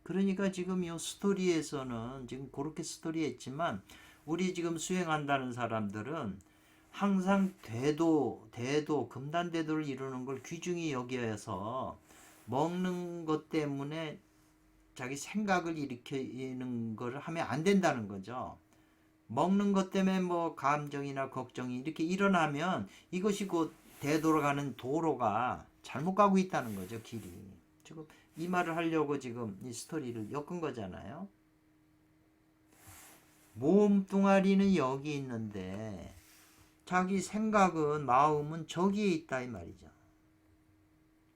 그러니까 지금 이 스토리에서는 지금 그렇게 스토리했지만 우리 지금 수행한다는 사람들은 항상 대도 금단대도를 이루는 걸 귀중히 여겨서 먹는 것 때문에 자기 생각을 일으키는 걸 하면 안 된다는 거죠. 먹는 것 때문에 뭐 감정이나 걱정이 이렇게 일어나면 이것이 곧 대도로 가는 도로가 잘못 가고 있다는 거죠. 길이. 지금 이 말을 하려고 지금 이 스토리를 엮은 거잖아요. 몸뚱아리는 여기 있는데 자기 생각은 마음은 저기에 있다 이 말이죠.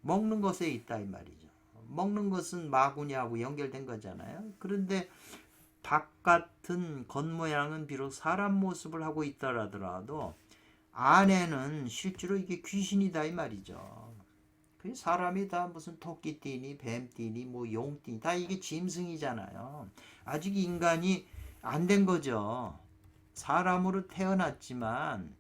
먹는 것에 있다 이 말이죠. 먹는 것은 마구니하고 연결된 거잖아요. 그런데 바깥은 겉모양은 비록 사람 모습을 하고 있더라도 안에는 실제로 이게 귀신이다 이 말이죠. 그 사람이 다 무슨 토끼띠니 뱀띠니 뭐 용띠니 다 이게 짐승이잖아요. 아직 인간이 안 된 거죠. 사람으로 태어났지만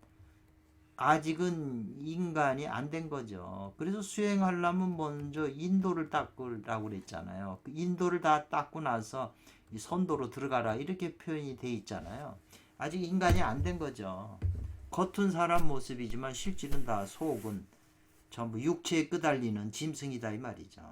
아직은 인간이 안 된 거죠. 그래서 수행하려면 먼저 인도를 닦으라고 그랬잖아요. 그 인도를 다 닦고 나서 이 선도로 들어가라 이렇게 표현이 돼 있잖아요. 아직 인간이 안 된 거죠. 겉은 사람 모습이지만 실질은 다 속은 전부 육체에 끄달리는 짐승이다 이 말이죠.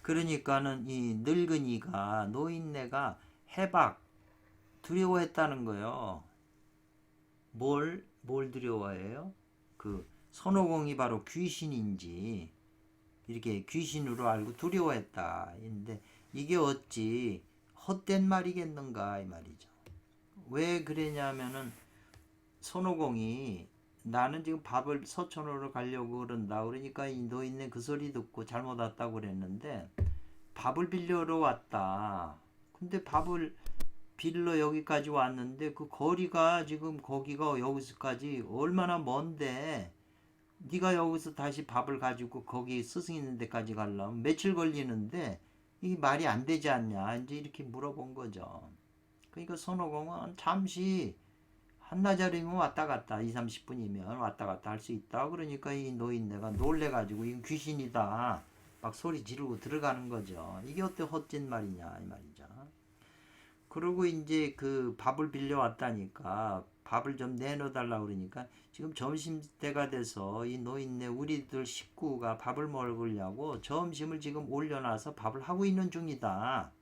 그러니까는 이 늙은이가 노인네가 해박 두려워했다는 거예요. 뭘 두려워해요? 그 손오공이 바로 귀신인지 이렇게 귀신으로 알고 두려워했다. 근데 이게 어찌 헛된 말이겠는가 이 말이죠. 왜 그러냐면은 손오공이 나는 지금 밥을 서촌으로 가려고 그런다. 그러니까 이 노인네 그 소리 듣고 잘못 왔다고 그랬는데 밥을 빌려러 왔다. 근데 밥을 빌러 여기까지 왔는데 그 거리가 지금 거기가 여기서까지 얼마나 먼데 네가 여기서 다시 밥을 가지고 거기 스승 있는 데까지 가려면 며칠 걸리는데 이 말이 안 되지 않냐 이제 이렇게 물어본 거죠. 그러니까 손오공은 잠시 한나절이면 왔다 갔다 2, 30분이면 왔다 갔다 할 수 있다. 그러니까 이 노인네가 놀래가지고 이건 귀신이다 막 소리 지르고 들어가는 거죠. 이게 어때 헛짓 말이냐 이 말이죠. 그리고 이제 그 밥을 빌려왔다니까 밥을 좀 내놓달라 그러니까 지금 점심때가 돼서 이 노인네 우리들 식구가 밥을 먹으려고 점심을 지금 올려놔서 밥을 하고 있는 중이다.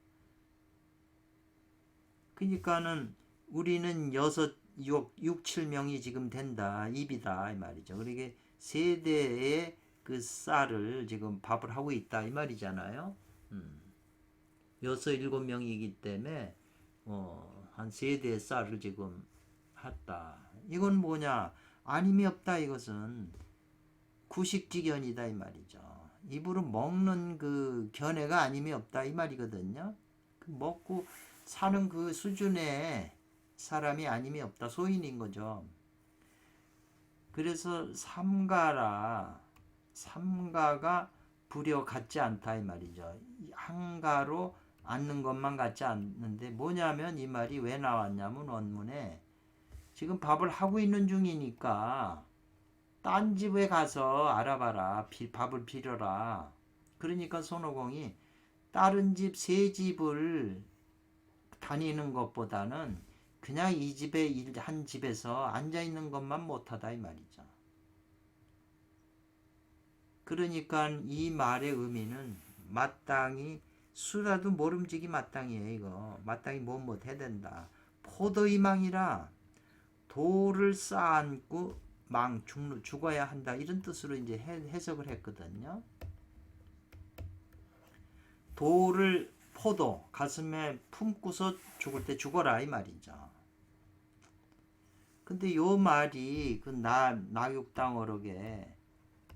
그러니까는 우리는 6, 7명이 지금 된다. 입이다. 이 말이죠. 그러게 세대의 그 쌀을 지금 밥을 하고 있다. 이 말이잖아요. 6, 7명이기 때문에 한 세대의 쌀을 지금 했다. 이건 뭐냐? 아님이 없다. 이것은 구식지견이다. 이 말이죠. 입으로 먹는 그 견해가 아님이 없다. 이 말이거든요. 그 먹고 사는 그 수준의 사람이 아님이 없다. 소인인 거죠. 그래서 삼가가 불여 같지 않다 이 말이죠. 한가로 앉는 것만 같지 않는데 뭐냐면 이 말이 왜 나왔냐면 원문에 지금 밥을 하고 있는 중이니까 딴 집에 가서 알아봐라. 밥을 빌어라. 그러니까 손오공이 다른 집 세 집을 다니는 것보다는 그냥 이 집에 한 집에서 앉아 있는 것만 못하다 이 말이죠. 그러니까 이 말의 의미는 마땅히 수라도 모름지기 마땅이에요. 이거 마땅히 못해야 된다. 포도이망이라 돌을 쌓고 죽어야 한다 이런 뜻으로 이제 해석을 했거든요. 돌을 포도 가슴에 품고서 죽을 때 죽어라 이 말이죠. 근데 요 말이 그 나육당어록에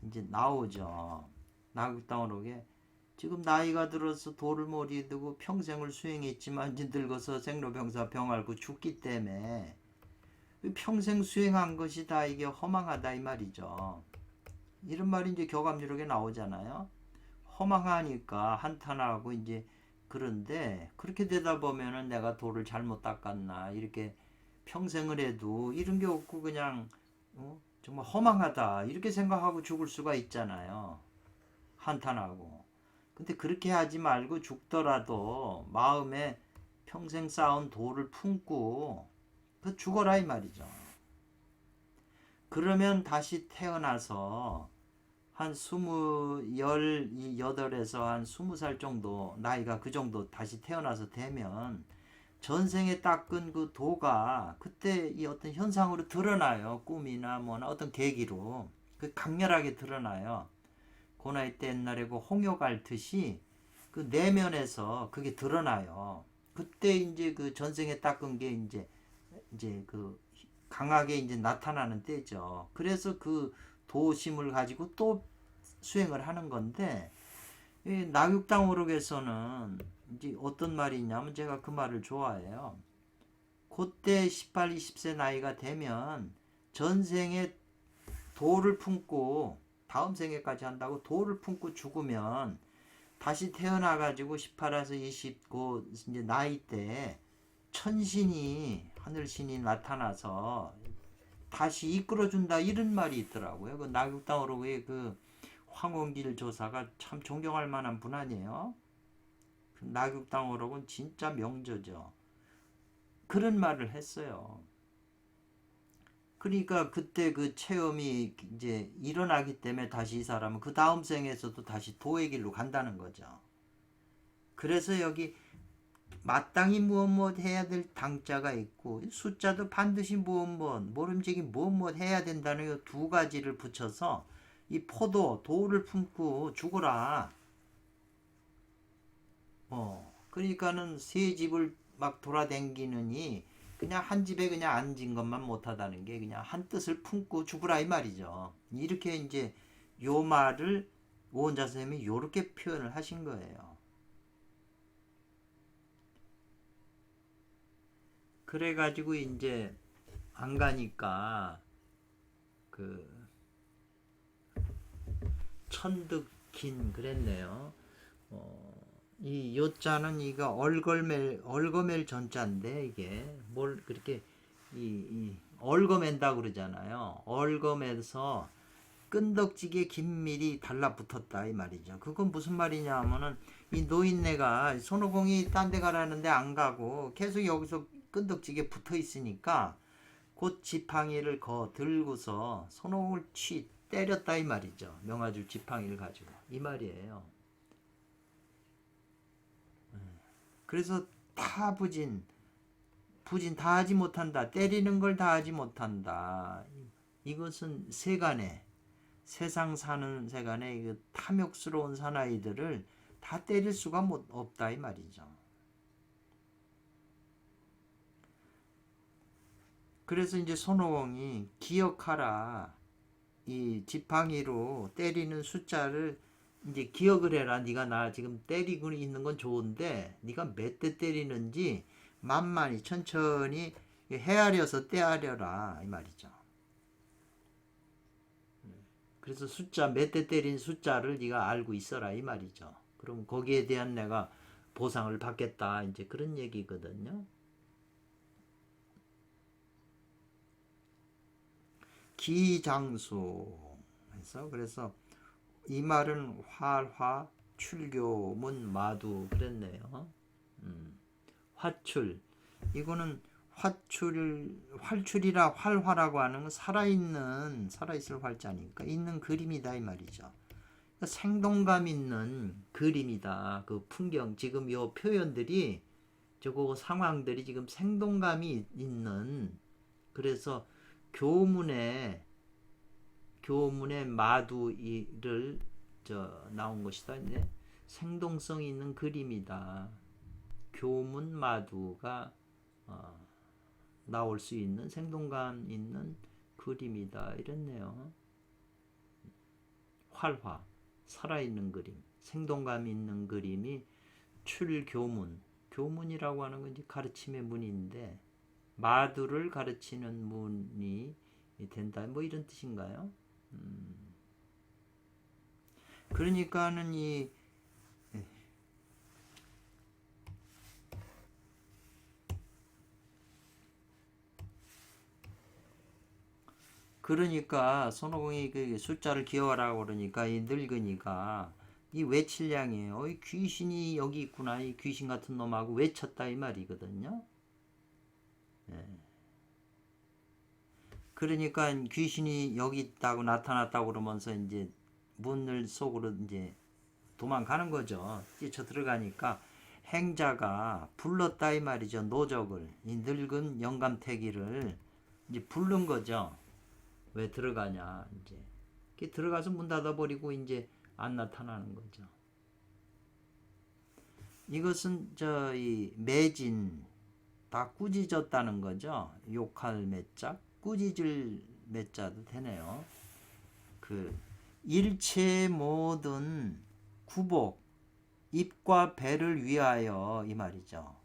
이제 나오죠. 나육당어록에 지금 나이가 들어서 돌을 머리에 두고 평생을 수행했지만 이제 늙어서 생로병사 병 앓고 죽기 때문에 평생 수행한 것이 다 이게 허망하다 이 말이죠. 이런 말이 이제 교감유록에 나오잖아요. 허망하니까 한탄하고 이제 그런데 그렇게 되다 보면은 내가 돌을 잘못 닦았나 이렇게 평생을 해도 이런 게 없고 그냥 정말 허망하다 이렇게 생각하고 죽을 수가 있잖아요. 한탄하고. 근데 그렇게 하지 말고 죽더라도 마음에 평생 쌓은 돌을 품고 그 죽어라 이 말이죠. 그러면 다시 태어나서 한 18에서 한 20살 정도 나이가 그 정도 다시 태어나서 되면 전생에 닦은 그 도가 그때 이 어떤 현상으로 드러나요. 꿈이나 뭐나 어떤 계기로 그 강렬하게 드러나요. 그 나이 때 옛날에 그 홍역 앓듯이 그 내면에서 그게 드러나요. 그때 이제 그 전생에 닦은 게 이제 그 강하게 이제 나타나는 때죠. 그래서 그 도심을 가지고 또 수행을 하는 건데 이 나육당오록에서는 이제 어떤 말이 있냐면 제가 그 말을 좋아해요. 그때 18, 20세 나이가 되면 전생에 도를 품고 다음 생에까지 한다고 도를 품고 죽으면 다시 태어나가지고 18에서 29 이제 나이 때 천신이 하늘신이 나타나서 다시 이끌어준다 이런 말이 있더라고요. 그 나국당으로의 그 황원길 조사가 참 존경할 만한 분 아니에요? 그 나국당으로는 진짜 명저죠. 그런 말을 했어요. 그러니까 그때 그 체험이 이제 일어나기 때문에 다시 이 사람은 그 다음 생에서도 다시 도의 길로 간다는 거죠. 그래서 여기 마땅히 무엇 해야 될 당자가 있고 숫자도 반드시 무엇 모름지기 무엇 해야 된다는 이 두 가지를 붙여서 이 포도 도를 품고 죽어라. 그러니까는 세 집을 막 돌아댕기느니 그냥 한 집에 그냥 앉은 것만 못하다는 게 그냥 한 뜻을 품고 죽으라 이 말이죠. 이렇게 이제 요 말을 오은자 선생님이 요렇게 표현을 하신 거예요. 그래가지고 이제 안 가니까 그 천득긴 그랬네요. 이 요자는 이거 얼거멜 전자인데 이게 뭘 그렇게 이 얼거맨다 그러잖아요. 얼거매서 끈덕지게 긴밀이 달라붙었다 이 말이죠. 그건 무슨 말이냐 하면은 이 노인네가 손오공이 딴 데 가라는데 안 가고 계속 여기서 끈덕지게 붙어 있으니까 곧 지팡이를 들고서 손오공을 때렸다 이 말이죠. 명아줄 지팡이를 가지고 이 말이에요. 그래서 다 부진 다 하지 못한다. 때리는 걸 다 하지 못한다. 이것은 세간에 세상 사는 세간에 탐욕스러운 사나이들을 다 때릴 수가 없다 이 말이죠. 그래서 이제 손오공이 기억하라. 이 지팡이로 때리는 숫자를 이제 기억을 해라. 네가 나 지금 때리고 있는 건 좋은데 네가 몇 대 때리는지 만만히 천천히 헤아려서 떼하려라 이 말이죠. 그래서 몇 대 때린 숫자를 네가 알고 있어라 이 말이죠. 그럼 거기에 대한 내가 보상을 받겠다 이제 그런 얘기거든요. 기장수 해서 그래서 이 말은 활화 출교문 마두 그랬네요. 화출 이거는 활출이라 활화라고 하는 건 살아있을 활자니까 있는 그림이다 이 말이죠. 그러니까 생동감 있는 그림이다. 그 풍경 지금 요 표현들이 저거 상황들이 지금 생동감이 있는 그래서 교문에 마두를 나온 것이다. 이제 생동성 있는 그림이다. 교문 마두가 나올 수 있는 생동감 있는 그림이다. 이랬네요. 활화, 살아있는 그림, 생동감 있는 그림이 출교문, 교문이라고 하는 건 이제 가르침의 문인데 마두를 가르치는 문이 된다. 뭐 이런 뜻인가요? 그러니까는 그러니까 손오공이 그 숫자를 기억하라고 그러니까 이 늙으니까 이 외칠량이에요. 이 귀신이 여기 있구나. 이 귀신 같은 놈하고 외쳤다 이 말이거든요. 네. 그러니까 귀신이 여기 있다고 나타났다고 그러면서 이제 문을 속으로 이제 도망가는 거죠. 뛰쳐 들어가니까 행자가 불렀다 이 말이죠. 노적을 이 늙은 영감태기를 이제 부른 거죠. 왜 들어가냐 이제 들어가서 문 닫아버리고 이제 안 나타나는 거죠. 이것은 이 매진 다 꾸짖었다는 거죠. 욕할 매자 꾸짖을 매자도 되네요. 그 일체 모든 구복 입과 배를 위하여 이 말이죠.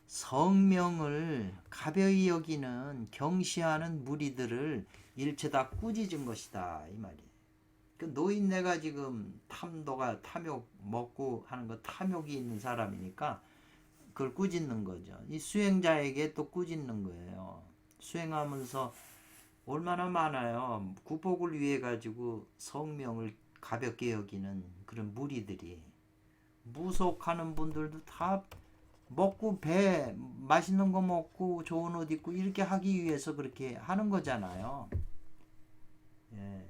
성명을 가벼이 여기는 경시하는 무리들을 일체다 꾸짖은 것이다 이 말이에요. 그 노인네가 지금 탐욕 먹고 하는 거 탐욕이 있는 사람이니까 그걸 꾸짖는 거죠. 이 수행자에게 또 꾸짖는 거예요. 수행하면서 얼마나 많아요. 구복을 위해 가지고 성명을 가볍게 여기는 그런 무리들이. 무속하는 분들도 다 먹고 배 맛있는 거 먹고 좋은 옷 입고 이렇게 하기 위해서 그렇게 하는 거잖아요. 예.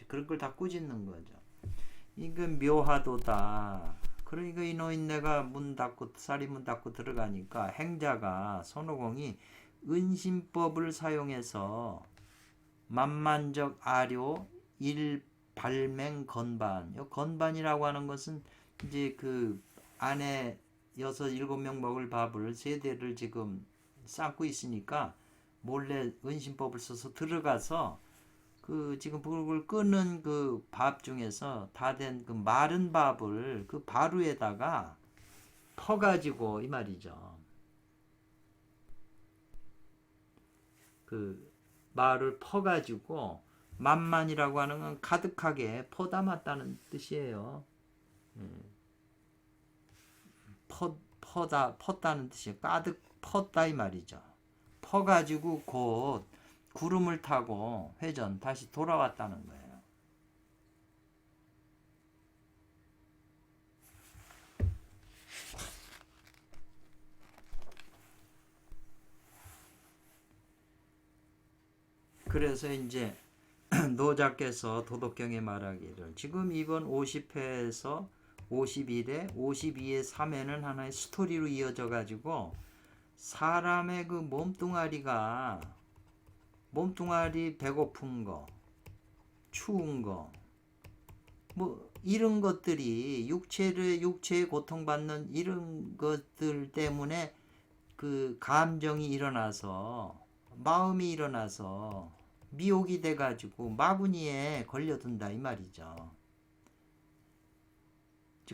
그런 걸 다 꾸짖는 거죠. 이건 묘하도다. 그러니까 이 노인네가 문 닫고 쌀이 문 닫고 들어가니까 행자가 손오공이 은신법을 사용해서 만만적 아료 일발맹 건반. 건반이라고 하는 것은 이제 그 안에 6, 7명 먹을 밥을 세대를 지금 쌓고 있으니까 몰래 은신법을 써서 들어가서 그 지금 불을 끄는 그 밥 중에서 다 된 그 마른 밥을 그 바루에다가 퍼가지고 이 말이죠. 그 말을 퍼가지고 만만이라고 하는 건 가득하게 퍼담았다는 뜻이에요. 펐다는 뜻이에요. 가득 펐다 이 말이죠. 퍼가지고 곧 구름을 타고 회전 다시 돌아왔다는 거예요. 그래서 이제 노자께서 도덕경에 말하기를 지금 이번 50회에서 51회, 52회 3회는 하나의 스토리로 이어져 가지고 사람의 그 몸뚱아리 배고픈 거, 추운 거, 뭐 이런 것들이 육체에 고통받는 이런 것들 때문에 그 감정이 일어나서 마음이 일어나서 미혹이 돼가지고 마구니에 걸려든다 이 말이죠.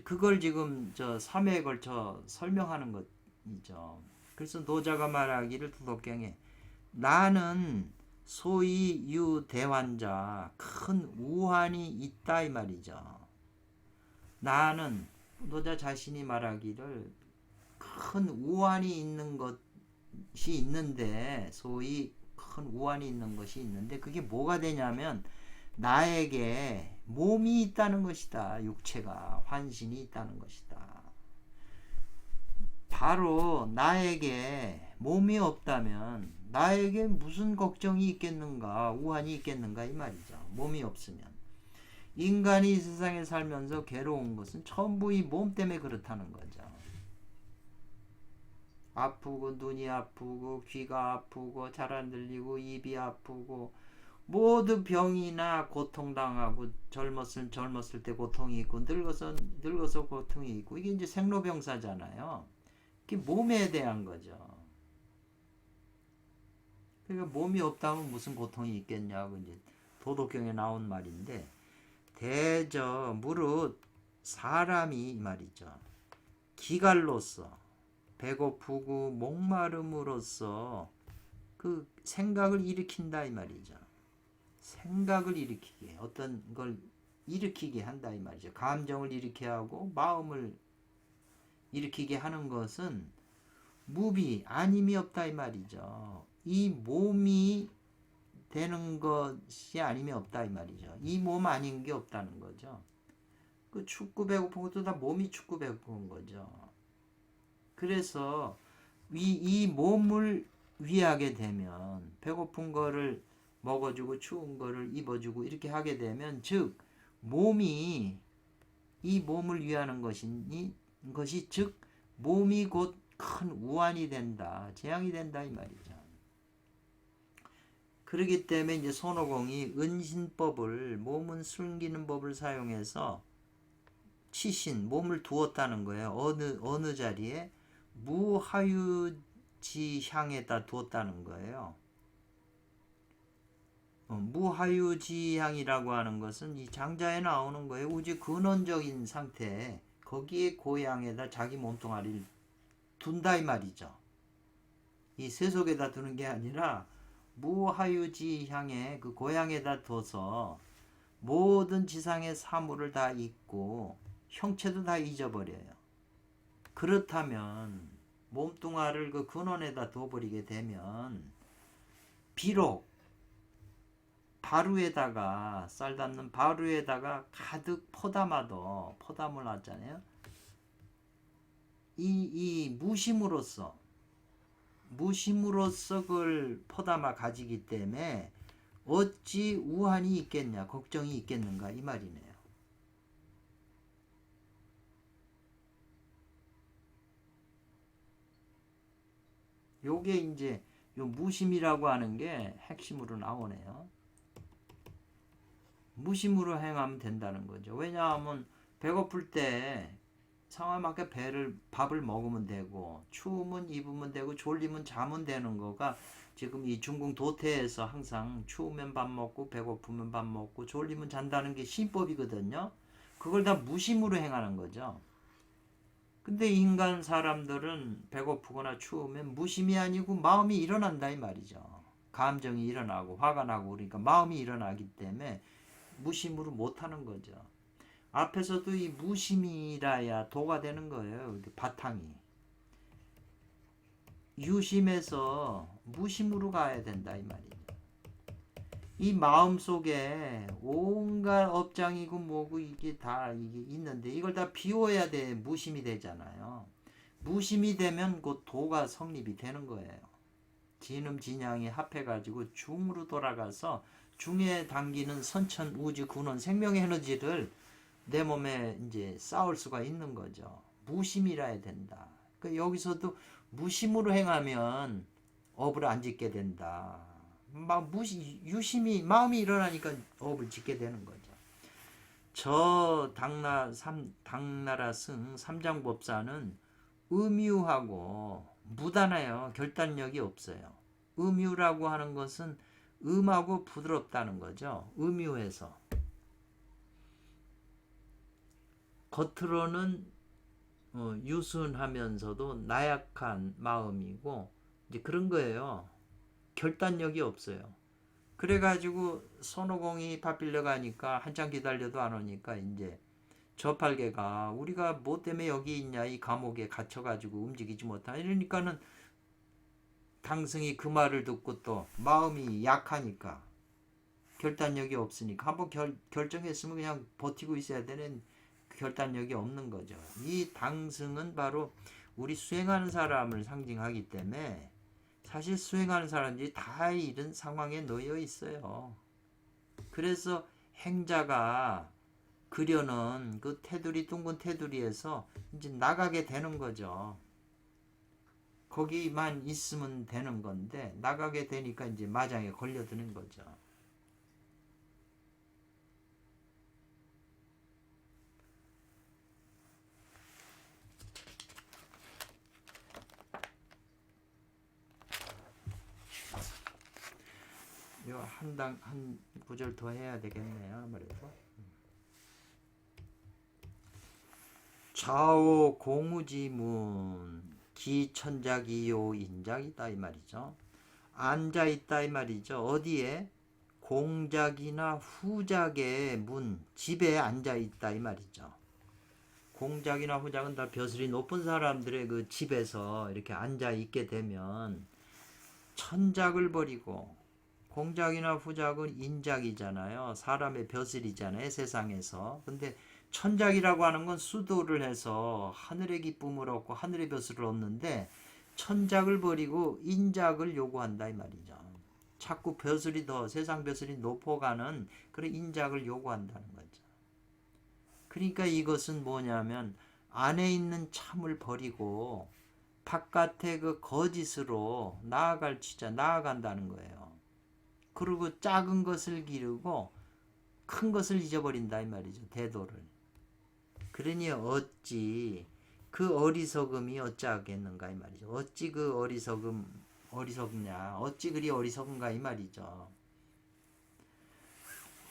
그걸 지금 저 3회에 걸쳐 설명하는 것이죠. 그래서 노자가 말하기를 도덕경에 나는 소위 유대환자 큰 우환이 있다 이 말이죠. 나는 노자 자신이 말하기를 큰 우환이 있는 것이 있는데 소위 큰 우환이 있는 것이 있는데 그게 뭐가 되냐면 나에게 몸이 있다는 것이다. 육체가 환신이 있다는 것이다. 바로 나에게 몸이 없다면 나에게 무슨 걱정이 있겠는가 우환이 있겠는가 이 말이죠. 몸이 없으면 인간이 이 세상에 살면서 괴로운 것은 전부 이 몸 때문에 그렇다는 거죠. 아프고 눈이 아프고 귀가 아프고 잘 안 들리고 입이 아프고 모두 병이나 고통당하고 젊었을 때 고통이 있고 늙어서 고통이 있고 이게 이제 생로병사잖아요. 그게 몸에 대한 거죠. 그러니까 몸이 없다면 무슨 고통이 있겠냐고 이제 도덕경에 나온 말인데 대저 무릇 사람이 이 말이죠. 기갈로서 배고프고 목마름으로써 그 생각을 일으킨다 이 말이죠. 생각을 일으키게 어떤 걸 일으키게 한다 이 말이죠. 감정을 일으키게 하고 마음을 일으키게 하는 것은 무비 아님이 없다 이 말이죠. 이 몸이 되는 것이 아님이 없다 이 말이죠. 이 몸 아닌 게 없다는 거죠. 그 춥고 배고픈 것도 다 몸이 춥고 배고픈 거죠. 그래서 이 몸을 위하게 되면 배고픈 거를 먹어주고 추운 거를 입어주고 이렇게 하게 되면 즉 몸이 이 몸을 위하는 것이 즉 몸이 곧 큰 우환이 된다 재앙이 된다 이 말이죠. 그렇기 때문에 이제 손오공이 은신법을 몸은 숨기는 법을 사용해서 치신 몸을 두었다는 거예요. 어느 자리에 무하유지향에다 두었다는 거예요. 무하유지향이라고 하는 것은 이 장자에 나오는 거예요. 우주 근원적인 상태 거기에 고향에다 자기 몸뚱아리를 둔다 이 말이죠. 이 세속에다 두는 게 아니라 무하유지향에 그 고향에다 둬서 모든 지상의 사물을 다 잊고 형체도 다 잊어버려요. 그렇다면 몸뚱아를 그 근원에다 둬버리게 되면 비록 바루에다가 쌀 담는 바루에다가 가득 포담아도 포담을 하잖아요. 이 무심으로써 그걸 포담아 가지기 때문에 어찌 우환이 있겠냐, 걱정이 있겠는가 이 말이네요. 요게 이제 요 무심이라고 하는 게 핵심으로 나오네요. 무심으로 행하면 된다는 거죠. 왜냐하면 배고플 때 상황에 맞게 밥을 먹으면 되고, 추우면 입으면 되고, 졸리면 자면 되는 거가 지금 이 중국 도태에서 항상 추우면 밥 먹고, 배고프면 밥 먹고, 졸리면 잔다는 게 신법이거든요. 그걸 다 무심으로 행하는 거죠. 근데 인간 사람들은 배고프거나 추우면 무심이 아니고 마음이 일어난다 이 말이죠. 감정이 일어나고 화가 나고 그러니까 마음이 일어나기 때문에 무심으로 못하는 거죠. 앞에서도 이 무심이라야 도가 되는 거예요. 바탕이. 유심에서 무심으로 가야 된다 이 말이죠. 이 마음 속에 온갖 업장이고 뭐고 이게 있는데 이걸 다 비워야 돼 무심이 되잖아요. 무심이 되면 곧 도가 성립이 되는 거예요. 진음 진양이 합해가지고 중으로 돌아가서 중에 당기는 선천 우주 근원 생명의 에너지를 내 몸에 이제 쌓을 수가 있는 거죠. 무심이라 해야 된다. 그러니까 여기서도 무심으로 행하면 업을 안 짓게 된다. 유심히 마음이 일어나니까 업을 짓게 되는 거죠. 저 당나라 승 삼장법사는 음유하고 무단해요. 결단력이 없어요. 음유라고 하는 것은 음하고 부드럽다는 거죠. 음유해서 겉으로는 유순하면서도 나약한 마음이고 이제 그런 거예요. 결단력이 없어요. 그래가지고 손오공이 밥 빌려 가니까 한참 기다려도 안 오니까 이제 저팔계가 우리가 뭐 때문에 여기 있냐 이 감옥에 갇혀가지고 움직이지 못하냐 이러니까는 당승이 그 말을 듣고 또 마음이 약하니까 결단력이 없으니까 한번 결정했으면 그냥 버티고 있어야 되는 결단력이 없는 거죠. 이 당승은 바로 우리 수행하는 사람을 상징하기 때문에 사실 수행하는 사람들이 다 이런 상황에 놓여 있어요. 그래서 행자가 그려놓은 그 테두리 둥근 테두리에서 이제 나가게 되는 거죠. 거기만 있으면 되는 건데 나가게 되니까 이제 마장에 걸려드는 거죠. 한 구절 더 해야 되겠네요. 아무래도. 좌오 공우지문 기천작이요 인작이다 이 말이죠. 앉아있다 이 말이죠. 어디에? 공작이나 후작의 문 집에 앉아있다 이 말이죠. 공작이나 후작은 다 벼슬이 높은 사람들의 그 집에서 이렇게 앉아있게 되면 천작을 버리고 공작이나 후작은 인작이잖아요. 사람의 벼슬이잖아요. 세상에서. 근데 천작이라고 하는 건 수도를 해서 하늘의 기쁨을 얻고 하늘의 벼슬을 얻는데 천작을 버리고 인작을 요구한다 이 말이죠. 자꾸 벼슬이 더 세상 벼슬이 높아가는 그런 인작을 요구한다는 거죠. 그러니까 이것은 뭐냐면 안에 있는 참을 버리고 바깥의 그 거짓으로 나아간다는 거예요. 그리고 작은 것을 기르고 큰 것을 잊어버린다 이 말이죠. 대도를. 그러니 어찌 그 어리석음이 어찌하겠는가 이 말이죠. 어찌 그 어리석냐 어찌 그리 어리석은가 이 말이죠.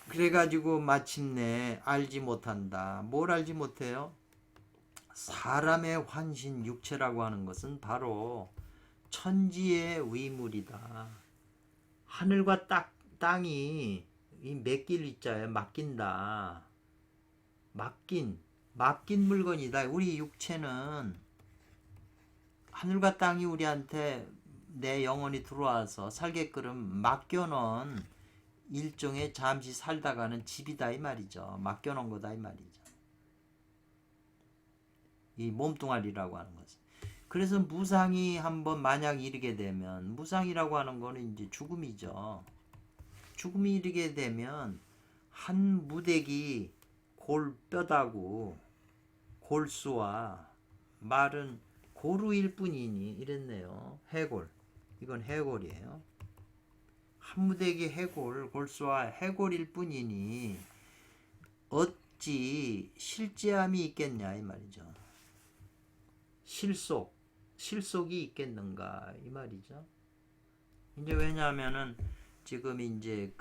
그래가지고 마침내 알지 못한다. 뭘 알지 못해요? 사람의 환신 육체라고 하는 것은 바로 천지의 위물이다. 하늘과 땅이 이 맡길 위자에 맡긴다. 맡긴 물건이다. 우리 육체는 하늘과 땅이 우리한테 내 영혼이 들어와서 살게끔 맡겨놓은 일종의 잠시 살다가는 집이다 이 말이죠. 맡겨놓은 거다 이 말이죠. 이 몸뚱아리라고 하는 것은. 그래서 무상이 한번 만약 이르게 되면, 무상이라고 하는 거는 이제 죽음이죠. 죽음이 이르게 되면 한 무대기 골뼈다구 골수와 말은 고루일 뿐이니 이랬네요. 해골. 이건 해골이에요. 한 무대기 해골 골수와 해골일 뿐이니 어찌 실제함이 있겠냐 이 말이죠. 실속이 있겠는가 이 말이죠. 이제 왜냐하면은 지금 이제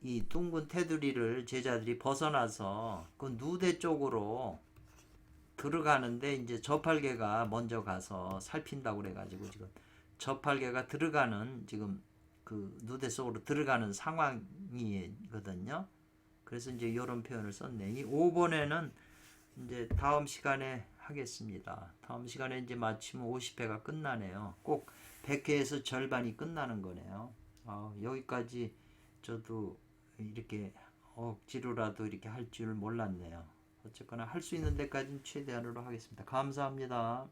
이 둥근 테두리를 제자들이 벗어나서 그 누대 쪽으로 들어가는데 이제 저팔계가 먼저 가서 살핀다고 그래가지고 지금 저팔계가 들어가는 지금 그 누대 속으로 들어가는 상황이거든요. 그래서 이제 이런 표현을 썼네. 이 5번에는 이제 다음 시간에 하겠습니다. 다음 시간에 이제 마치면 50회가 끝나네요. 꼭 100회에서 절반이 끝나는 거네요. 여기까지 저도 이렇게 억지로라도 이렇게 할 줄 몰랐네요. 어쨌거나 할 수 있는 데까지는 최대한으로 하겠습니다. 감사합니다.